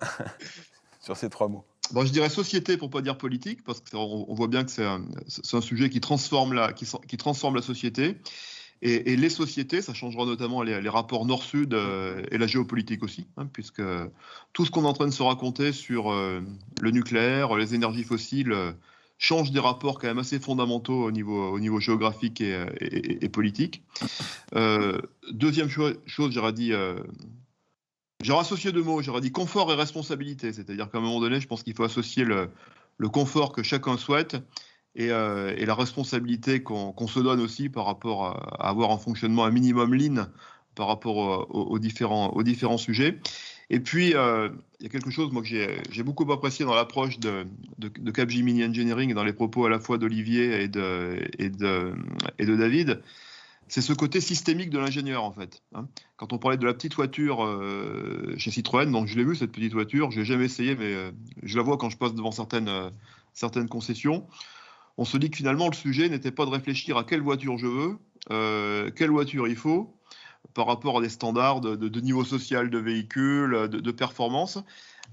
sur ces 3 mots. Bon, je dirais société pour pas dire politique, parce qu'on voit bien que c'est un sujet qui transforme la société. Et les sociétés, ça changera notamment les rapports nord-sud et la géopolitique aussi, hein, puisque tout ce qu'on est en train de se raconter sur le nucléaire, les énergies fossiles, change des rapports quand même assez fondamentaux au niveau géographique et politique. Deuxième chose, j'aurais dit... J'aurais associé 2 mots, j'aurais dit confort et responsabilité, c'est-à-dire qu'à un moment donné, je pense qu'il faut associer le confort que chacun souhaite et la responsabilité qu'on se donne aussi par rapport à avoir un fonctionnement un minimum lean par rapport aux différents sujets. Et puis, il y a quelque chose moi, que j'ai beaucoup apprécié dans l'approche de Capgemini Engineering et dans les propos à la fois d'Olivier et de David. C'est ce côté systémique de l'ingénieur, en fait. Quand on parlait de la petite voiture chez Citroën, donc je l'ai vu, cette petite voiture, je l'ai jamais essayé, mais je la vois quand je passe devant certaines concessions. On se dit que finalement, le sujet n'était pas de réfléchir à quelle voiture je veux, quelle voiture il faut, par rapport à des standards de niveau social de véhicule, de performance,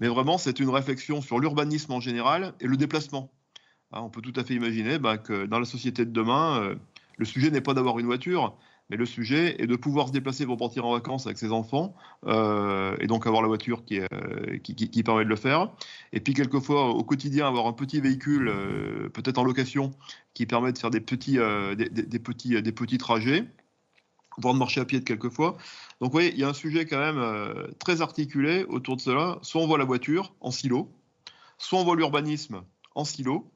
mais vraiment, c'est une réflexion sur l'urbanisme en général et le déplacement. On peut tout à fait imaginer que dans la société de demain... le sujet n'est pas d'avoir une voiture, mais le sujet est de pouvoir se déplacer pour partir en vacances avec ses enfants, et donc avoir la voiture qui permet de le faire. Et puis quelquefois, au quotidien, avoir un petit véhicule, peut-être en location, qui permet de faire des petits trajets. voire de marcher à pied de quelquefois. Donc oui, il y a un sujet quand même très articulé autour de cela. Soit on voit la voiture en silo, soit on voit l'urbanisme en silo,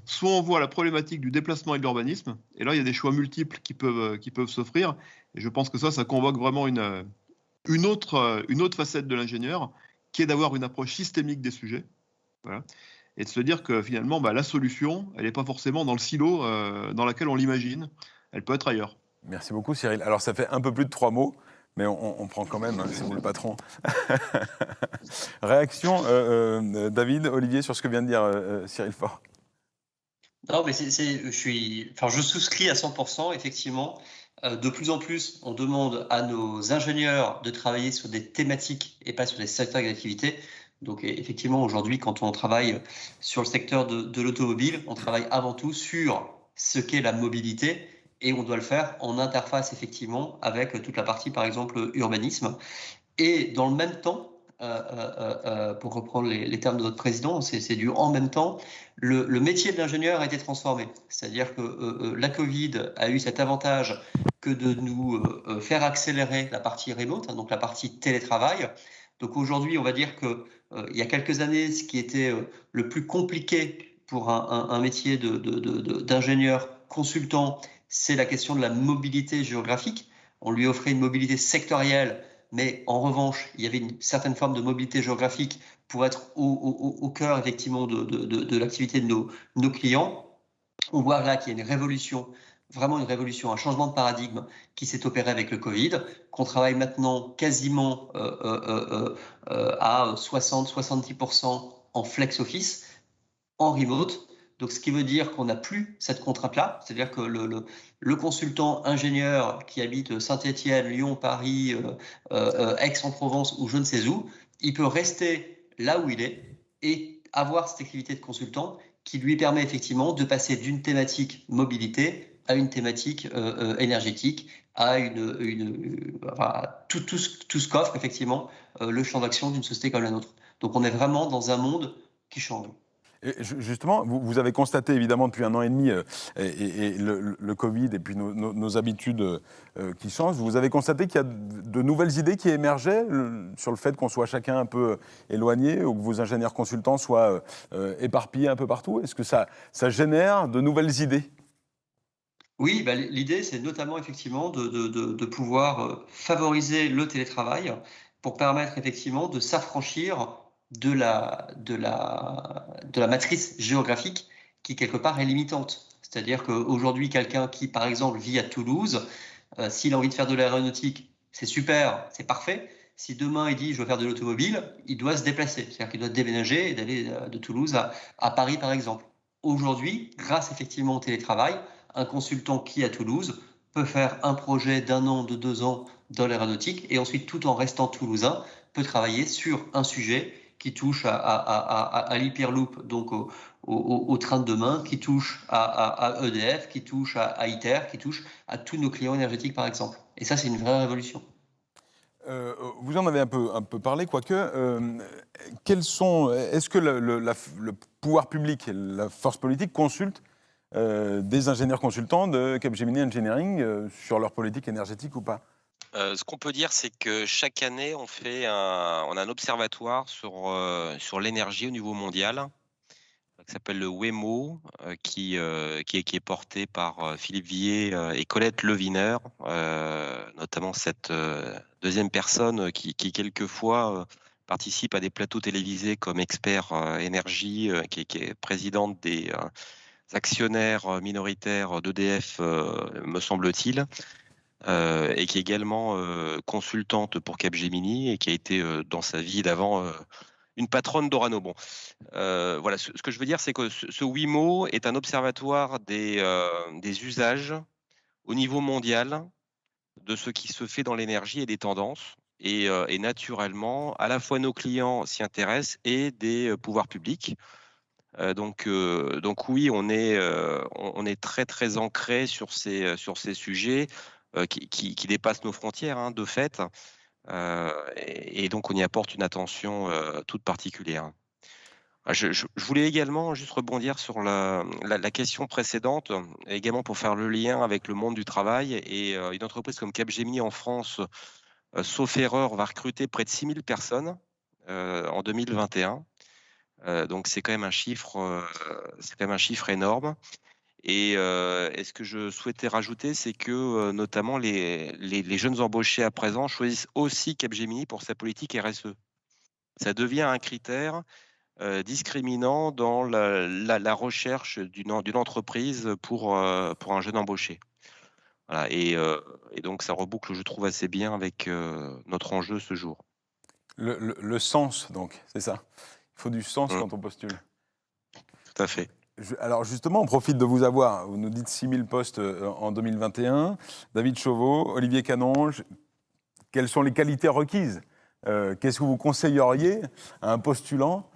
soit on voit la problématique du déplacement et de l'urbanisme. Et là, il y a des choix multiples qui peuvent s'offrir. Et je pense que ça convoque vraiment une autre facette de l'ingénieur, qui est d'avoir une approche systémique des sujets. Voilà. Et de se dire que finalement, la solution, elle n'est pas forcément dans le silo dans lequel on l'imagine. Elle peut être ailleurs. Merci beaucoup, Cyril. Alors, ça fait un peu plus de 3 mots, mais on prend quand même, c'est vous le patron. Réaction, David, Olivier, sur ce que vient de dire Cyril Faure. Non, mais je souscris à 100%, effectivement. De plus en plus, on demande à nos ingénieurs de travailler sur des thématiques et pas sur des secteurs d'activité. Donc, effectivement, aujourd'hui, quand on travaille sur le secteur de l'automobile, on travaille avant tout sur ce qu'est la mobilité et on doit le faire en interface, effectivement, avec toute la partie, par exemple, urbanisme. Et dans le même temps, pour reprendre les termes de notre président, c'est du en même temps, le métier de l'ingénieur a été transformé. C'est-à-dire que la Covid a eu cet avantage que de nous faire accélérer la partie remote, donc la partie télétravail. Donc aujourd'hui, on va dire que il y a quelques années, ce qui était le plus compliqué pour un métier d'ingénieur consultant, c'est la question de la mobilité géographique. On lui offrait une mobilité sectorielle, mais en revanche, il y avait une certaine forme de mobilité géographique pour être au cœur effectivement de l'activité de nos clients. On voit là qu'il y a une révolution, vraiment une révolution, un changement de paradigme qui s'est opéré avec le Covid, qu'on travaille maintenant quasiment à 60-70% en flex office, en remote. Donc, ce qui veut dire qu'on n'a plus cette contrainte-là, c'est-à-dire que le consultant ingénieur qui habite Saint-Étienne, Lyon, Paris, Aix-en-Provence ou je ne sais où, il peut rester là où il est et avoir cette activité de consultant qui lui permet effectivement de passer d'une thématique mobilité à une thématique énergétique, à tout ce qu'offre effectivement le champ d'action d'une société comme la nôtre. Donc, on est vraiment dans un monde qui change. Et justement, vous avez constaté évidemment depuis 1 an et demi et le Covid et puis nos habitudes qui changent. Vous avez constaté qu'il y a de nouvelles idées qui émergeaient sur le fait qu'on soit chacun un peu éloigné ou que vos ingénieurs consultants soient éparpillés un peu partout. Est-ce que ça génère de nouvelles idées ? Oui, l'idée, c'est notamment effectivement de pouvoir favoriser le télétravail pour permettre effectivement de s'affranchir de la matrice géographique qui, quelque part, est limitante. C'est-à-dire qu'aujourd'hui, quelqu'un qui, par exemple, vit à Toulouse, s'il a envie de faire de l'aéronautique, c'est super, c'est parfait. Si demain, il dit « je veux faire de l'automobile », il doit se déplacer. C'est-à-dire qu'il doit déménager et d'aller de Toulouse à Paris, par exemple. Aujourd'hui, grâce effectivement au télétravail, un consultant qui, à Toulouse, peut faire un projet d'1 an, de 2 ans dans l'aéronautique et ensuite, tout en restant toulousain, peut travailler sur un sujet qui touche à l'Hyperloop, donc au train de demain, qui touche à EDF, qui touche à ITER, qui touche à tous nos clients énergétiques, par exemple. Et ça, c'est une vraie révolution. Vous en avez un peu parlé, quoique. Est-ce que le pouvoir public et la force politique consultent des ingénieurs consultants de Capgemini Engineering sur leur politique énergétique ou pas ? Ce qu'on peut dire, c'est que chaque année, on a un observatoire sur l'énergie au niveau mondial, qui s'appelle le WEMO, qui est porté par Philippe Villiers et Colette Leviner, notamment cette deuxième personne qui quelquefois participe à des plateaux télévisés comme expert énergie, qui est présidente des actionnaires minoritaires d'EDF, me semble-t-il. Et qui est également consultante pour Capgemini et qui a été dans sa vie d'avant une patronne d'Orano. Bon, voilà, ce que je veux dire, c'est que ce WIMO est un observatoire des usages au niveau mondial de ce qui se fait dans l'énergie et des tendances. Et naturellement, à la fois nos clients s'y intéressent et des pouvoirs publics. Donc oui, on est très très ancré sur ces sujets. Qui dépasse nos frontières, de fait, et donc on y apporte une attention toute particulière. Je voulais également juste rebondir sur la question précédente, également pour faire le lien avec le monde du travail. Et une entreprise comme Capgemini en France, sauf erreur, va recruter près de 6000 personnes en 2021. Donc c'est quand même un chiffre énorme. Et ce que je souhaitais rajouter, c'est que notamment les jeunes embauchés à présent choisissent aussi Capgemini pour sa politique RSE. Ça devient un critère discriminant dans la recherche d'une entreprise pour un jeune embauché. Voilà, et donc ça reboucle, je trouve, assez bien avec notre enjeu ce jour. Le sens, donc, c'est ça. Il faut du sens Mmh. quand on postule. Tout à fait. Alors justement, on profite de vous avoir. Vous nous dites 6000 postes en 2021. David Chauveau, Olivier Canonge, quelles sont les qualités requises? Qu'est-ce que vous conseilleriez à un postulant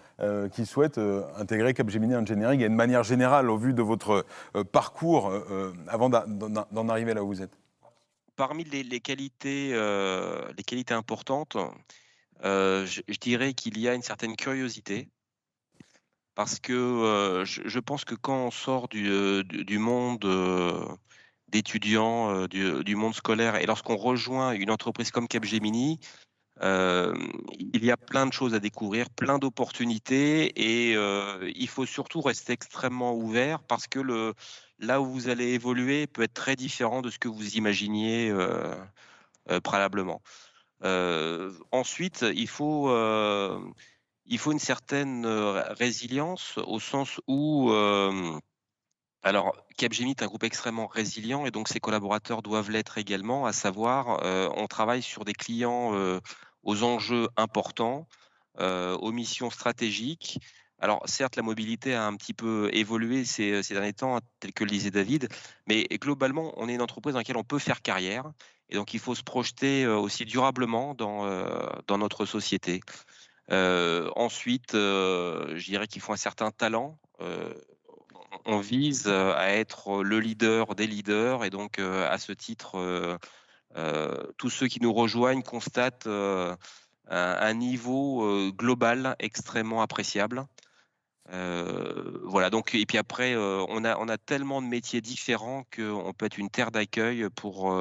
qui souhaite intégrer Capgemini Engineering et de manière générale, au vu de votre parcours, avant d'en arriver là où vous êtes? Parmi les qualités importantes, je dirais qu'il y a une certaine curiosité. Parce que je pense que quand on sort du monde d'étudiants, du monde scolaire, et lorsqu'on rejoint une entreprise comme Capgemini, il y a plein de choses à découvrir, plein d'opportunités, et il faut surtout rester extrêmement ouvert parce que là où vous allez évoluer peut être très différent de ce que vous imaginiez préalablement. Ensuite, il faut une certaine résilience au sens où, alors, Capgemini est un groupe extrêmement résilient et donc ses collaborateurs doivent l'être également, à savoir, on travaille sur des clients aux enjeux importants, aux missions stratégiques. Alors, certes, la mobilité a un petit peu évolué ces derniers temps, tel que le disait David, mais globalement, on est une entreprise dans laquelle on peut faire carrière et donc il faut se projeter aussi durablement dans notre société. Ensuite, je dirais qu'il faut un certain talent. On vise à être le leader des leaders et donc à ce titre, tous ceux qui nous rejoignent constatent un niveau global extrêmement appréciable. Voilà, donc, et puis après, on a tellement de métiers différents qu'on peut être une terre d'accueil pour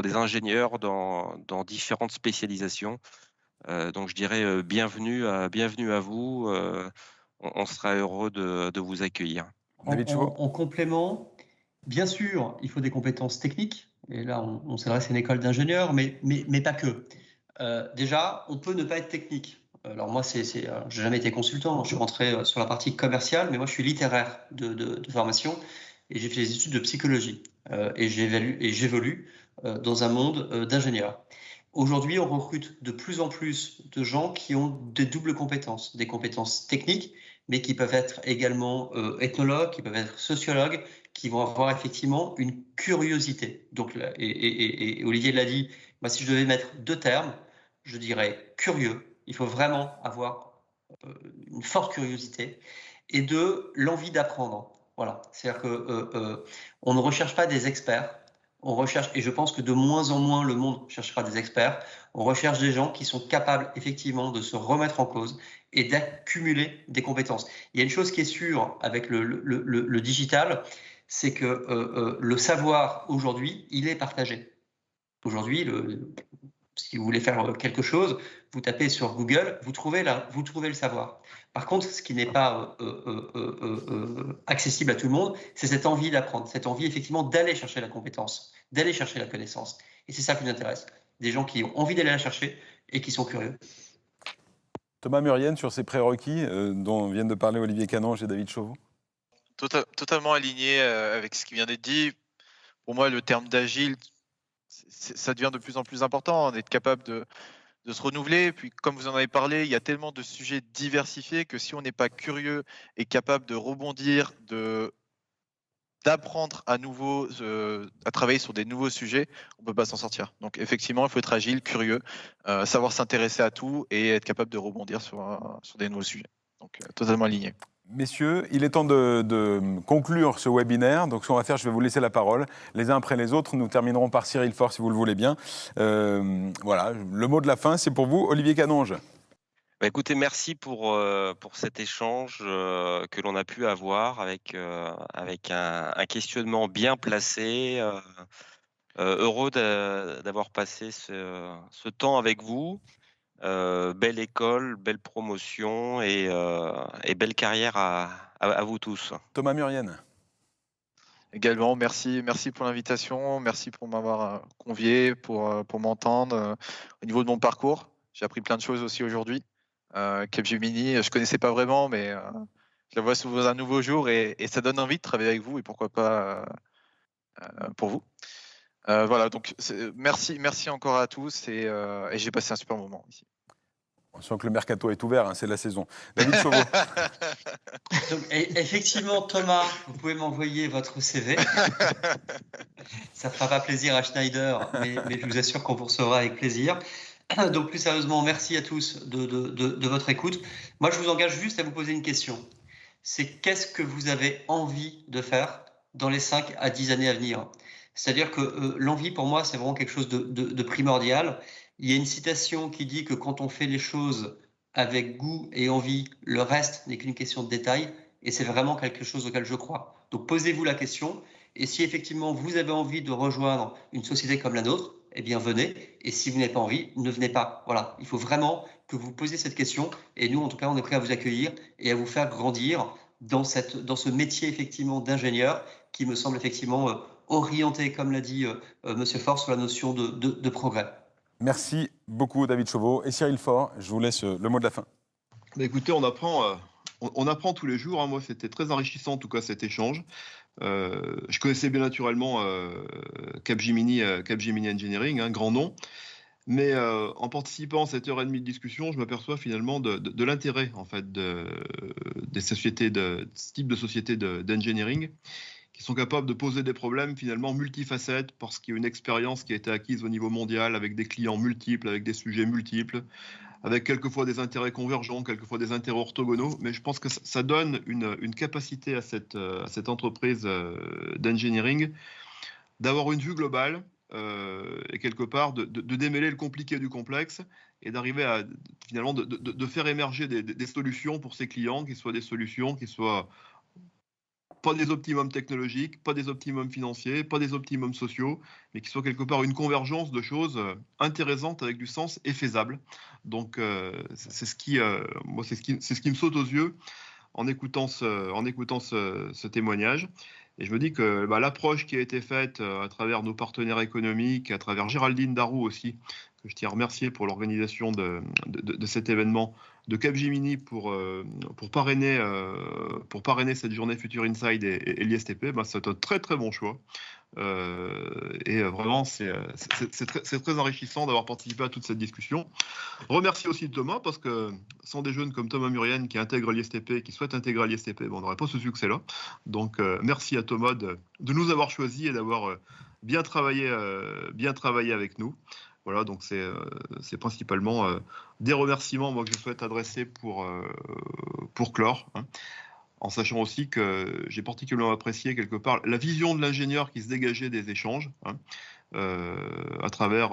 des ingénieurs dans différentes spécialisations. Donc je dirais bienvenue à vous. On sera heureux de vous accueillir. David Chauveau. En complément, bien sûr, il faut des compétences techniques. Et là, on s'adresse à une école d'ingénieurs, mais pas que. Déjà, on peut ne pas être technique. Alors moi, j'ai jamais été consultant. Je suis rentré sur la partie commerciale, mais moi, je suis littéraire de formation et j'ai fait des études de psychologie. Et j'évolue dans un monde d'ingénieurs. Aujourd'hui, on recrute de plus en plus de gens qui ont des doubles compétences, des compétences techniques, mais qui peuvent être également ethnologues, qui peuvent être sociologues, qui vont avoir effectivement une curiosité. Donc, et Olivier l'a dit, moi, si je devais mettre deux termes, je dirais curieux. Il faut vraiment avoir une forte curiosité et l'envie d'apprendre. Voilà, c'est-à-dire que on ne recherche pas des experts. On recherche, et je pense que de moins en moins le monde cherchera des experts, on recherche des gens qui sont capables effectivement de se remettre en cause et d'accumuler des compétences. Il y a une chose qui est sûre avec le digital, c'est que le savoir aujourd'hui, il est partagé. Aujourd'hui, si vous voulez faire quelque chose, vous tapez sur Google, vous trouvez le savoir. Par contre, ce qui n'est pas accessible à tout le monde, c'est cette envie d'apprendre, cette envie effectivement d'aller chercher la compétence, d'aller chercher la connaissance. Et c'est ça qui nous intéresse. Des gens qui ont envie d'aller la chercher et qui sont curieux. Thomas Murienne, sur ces prérequis dont viennent de parler Olivier Canonge et David Chauveau. Totalement aligné avec ce qui vient d'être dit. Pour moi, le terme d'agile, ça devient de plus en plus important, d'être capable de se renouveler. Puis, comme vous en avez parlé, il y a tellement de sujets diversifiés que si on n'est pas curieux et capable de rebondir, d'apprendre à nouveau, à travailler sur des nouveaux sujets, on ne peut pas s'en sortir. Donc, effectivement, il faut être agile, curieux, savoir s'intéresser à tout et être capable de rebondir sur des nouveaux sujets. Donc, totalement aligné. Messieurs, il est temps de conclure ce webinaire. Donc, ce qu'on va faire, je vais vous laisser la parole, les uns après les autres. Nous terminerons par Cyril Faure, si vous le voulez bien. Voilà, le mot de la fin, c'est pour vous, Olivier Canonge. Écoutez, merci pour cet échange que l'on a pu avoir avec un questionnement bien placé. Heureux d'avoir passé ce temps avec vous. Belle école, belle promotion et belle carrière à vous tous. Thomas Murienne. Également, merci pour l'invitation, merci pour m'avoir convié, pour m'entendre. Au niveau de mon parcours, j'ai appris plein de choses aussi aujourd'hui. Capgemini, je connaissais pas vraiment, mais je la vois sous un nouveau jour et ça donne envie de travailler avec vous et pourquoi pas pour vous. Voilà, donc merci encore à tous et j'ai passé un super moment ici. On sent que le mercato est ouvert, hein, c'est la saison. David Chauveau. Donc, effectivement, Thomas, vous pouvez m'envoyer votre CV. Ça fera pas plaisir à Schneider, mais je vous assure qu'on vous recevra avec plaisir. Donc, plus sérieusement, merci à tous de votre écoute. Moi, je vous engage juste à vous poser une question. C'est qu'est-ce que vous avez envie de faire dans les 5 à 10 années à venir? C'est-à-dire que l'envie, pour moi, c'est vraiment quelque chose de primordial. Il y a une citation qui dit que quand on fait les choses avec goût et envie, le reste n'est qu'une question de détail. Et c'est vraiment quelque chose auquel je crois. Donc, posez-vous la question. Et si effectivement, vous avez envie de rejoindre une société comme la nôtre, eh bien, venez. Et si vous n'avez pas envie, ne venez pas. Voilà. Il faut vraiment que vous posiez cette question. Et nous, en tout cas, on est prêt à vous accueillir et à vous faire grandir dans ce métier, effectivement, d'ingénieur qui me semble effectivement orienté, comme l'a dit Monsieur Faure, sur la notion de progrès. Merci beaucoup, David Chauveau. Et Cyril Faure, je vous laisse le mot de la fin. Écoutez, on apprend tous les jours. Hein. Moi, c'était très enrichissant, en tout cas, cet échange. Je connaissais bien naturellement Capgemini Engineering, un grand nom. Mais en participant à cette heure et demie de discussion, je m'aperçois finalement de l'intérêt en fait des sociétés de ce type de société d'engineering qui sont capables de poser des problèmes finalement multifacettes parce qu'il y a une expérience qui a été acquise au niveau mondial avec des clients multiples, avec des sujets multiples, avec quelquefois des intérêts convergents, quelquefois des intérêts orthogonaux. Mais je pense que ça donne une capacité à cette entreprise d'engineering d'avoir une vue globale et quelque part de démêler le compliqué du complexe et d'arriver à finalement de faire émerger des solutions pour ses clients qui soient des solutions qui soient pas des optimums technologiques, pas des optimums financiers, pas des optimums sociaux, mais qui soient quelque part une convergence de choses intéressantes avec du sens et faisables. Donc c'est ce qui me saute aux yeux en écoutant ce témoignage. Et je me dis que l'approche qui a été faite à travers nos partenaires économiques, à travers Géraldine Darroux aussi, que je tiens à remercier pour l'organisation de cet événement, de Capgemini pour parrainer cette journée Future Inside et l'ISTP, c'est un très très bon choix. Et vraiment, c'est très enrichissant d'avoir participé à toute cette discussion. Remercie aussi Thomas, parce que sans des jeunes comme Thomas Murienne qui intègrent l'ISTP, qui souhaitent intégrer l'ISTP, on n'aurait pas ce succès-là. Donc merci à Thomas de nous avoir choisis et d'avoir bien travaillé avec nous. Voilà, donc c'est principalement des remerciements moi, que je souhaite adresser pour clore. Hein. En sachant aussi que j'ai particulièrement apprécié quelque part la vision de l'ingénieur qui se dégageait des échanges, hein, à travers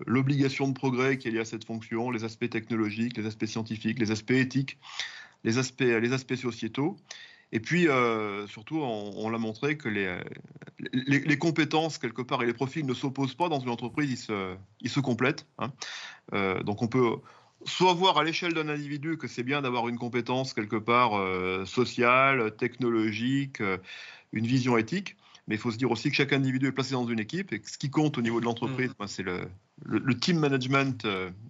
l'obligation de progrès qu'il y a à cette fonction, les aspects technologiques, les aspects scientifiques, les aspects éthiques, les aspects sociétaux. Et puis, surtout, on l'a montré que les compétences, quelque part, et les profils ne s'opposent pas dans une entreprise, ils se complètent. Hein. Donc, on peut soit voir à l'échelle d'un individu que c'est bien d'avoir une compétence, quelque part, sociale, technologique, une vision éthique. Mais il faut se dire aussi que chaque individu est placé dans une équipe et que ce qui compte au niveau de l'entreprise, c'est le team management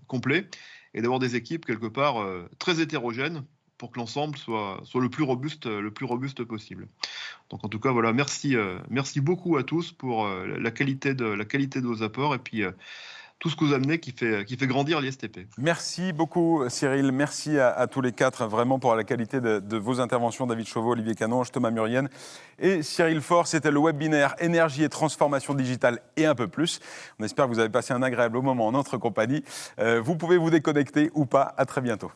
complet et d'avoir des équipes, quelque part, très hétérogènes, pour que l'ensemble soit le plus robuste possible. Donc en tout cas, voilà, merci beaucoup à tous pour la qualité de vos apports et puis tout ce que vous amenez qui fait grandir l'ISTP. Merci beaucoup Cyril, merci à tous les quatre vraiment pour la qualité de vos interventions, David Chauveau, Olivier Canonge, Thomas Murienne et Cyril Faure. C'était le webinaire Énergie et transformation digitale et un peu plus. On espère que vous avez passé un agréable moment en notre compagnie. Vous pouvez vous déconnecter ou pas, à très bientôt.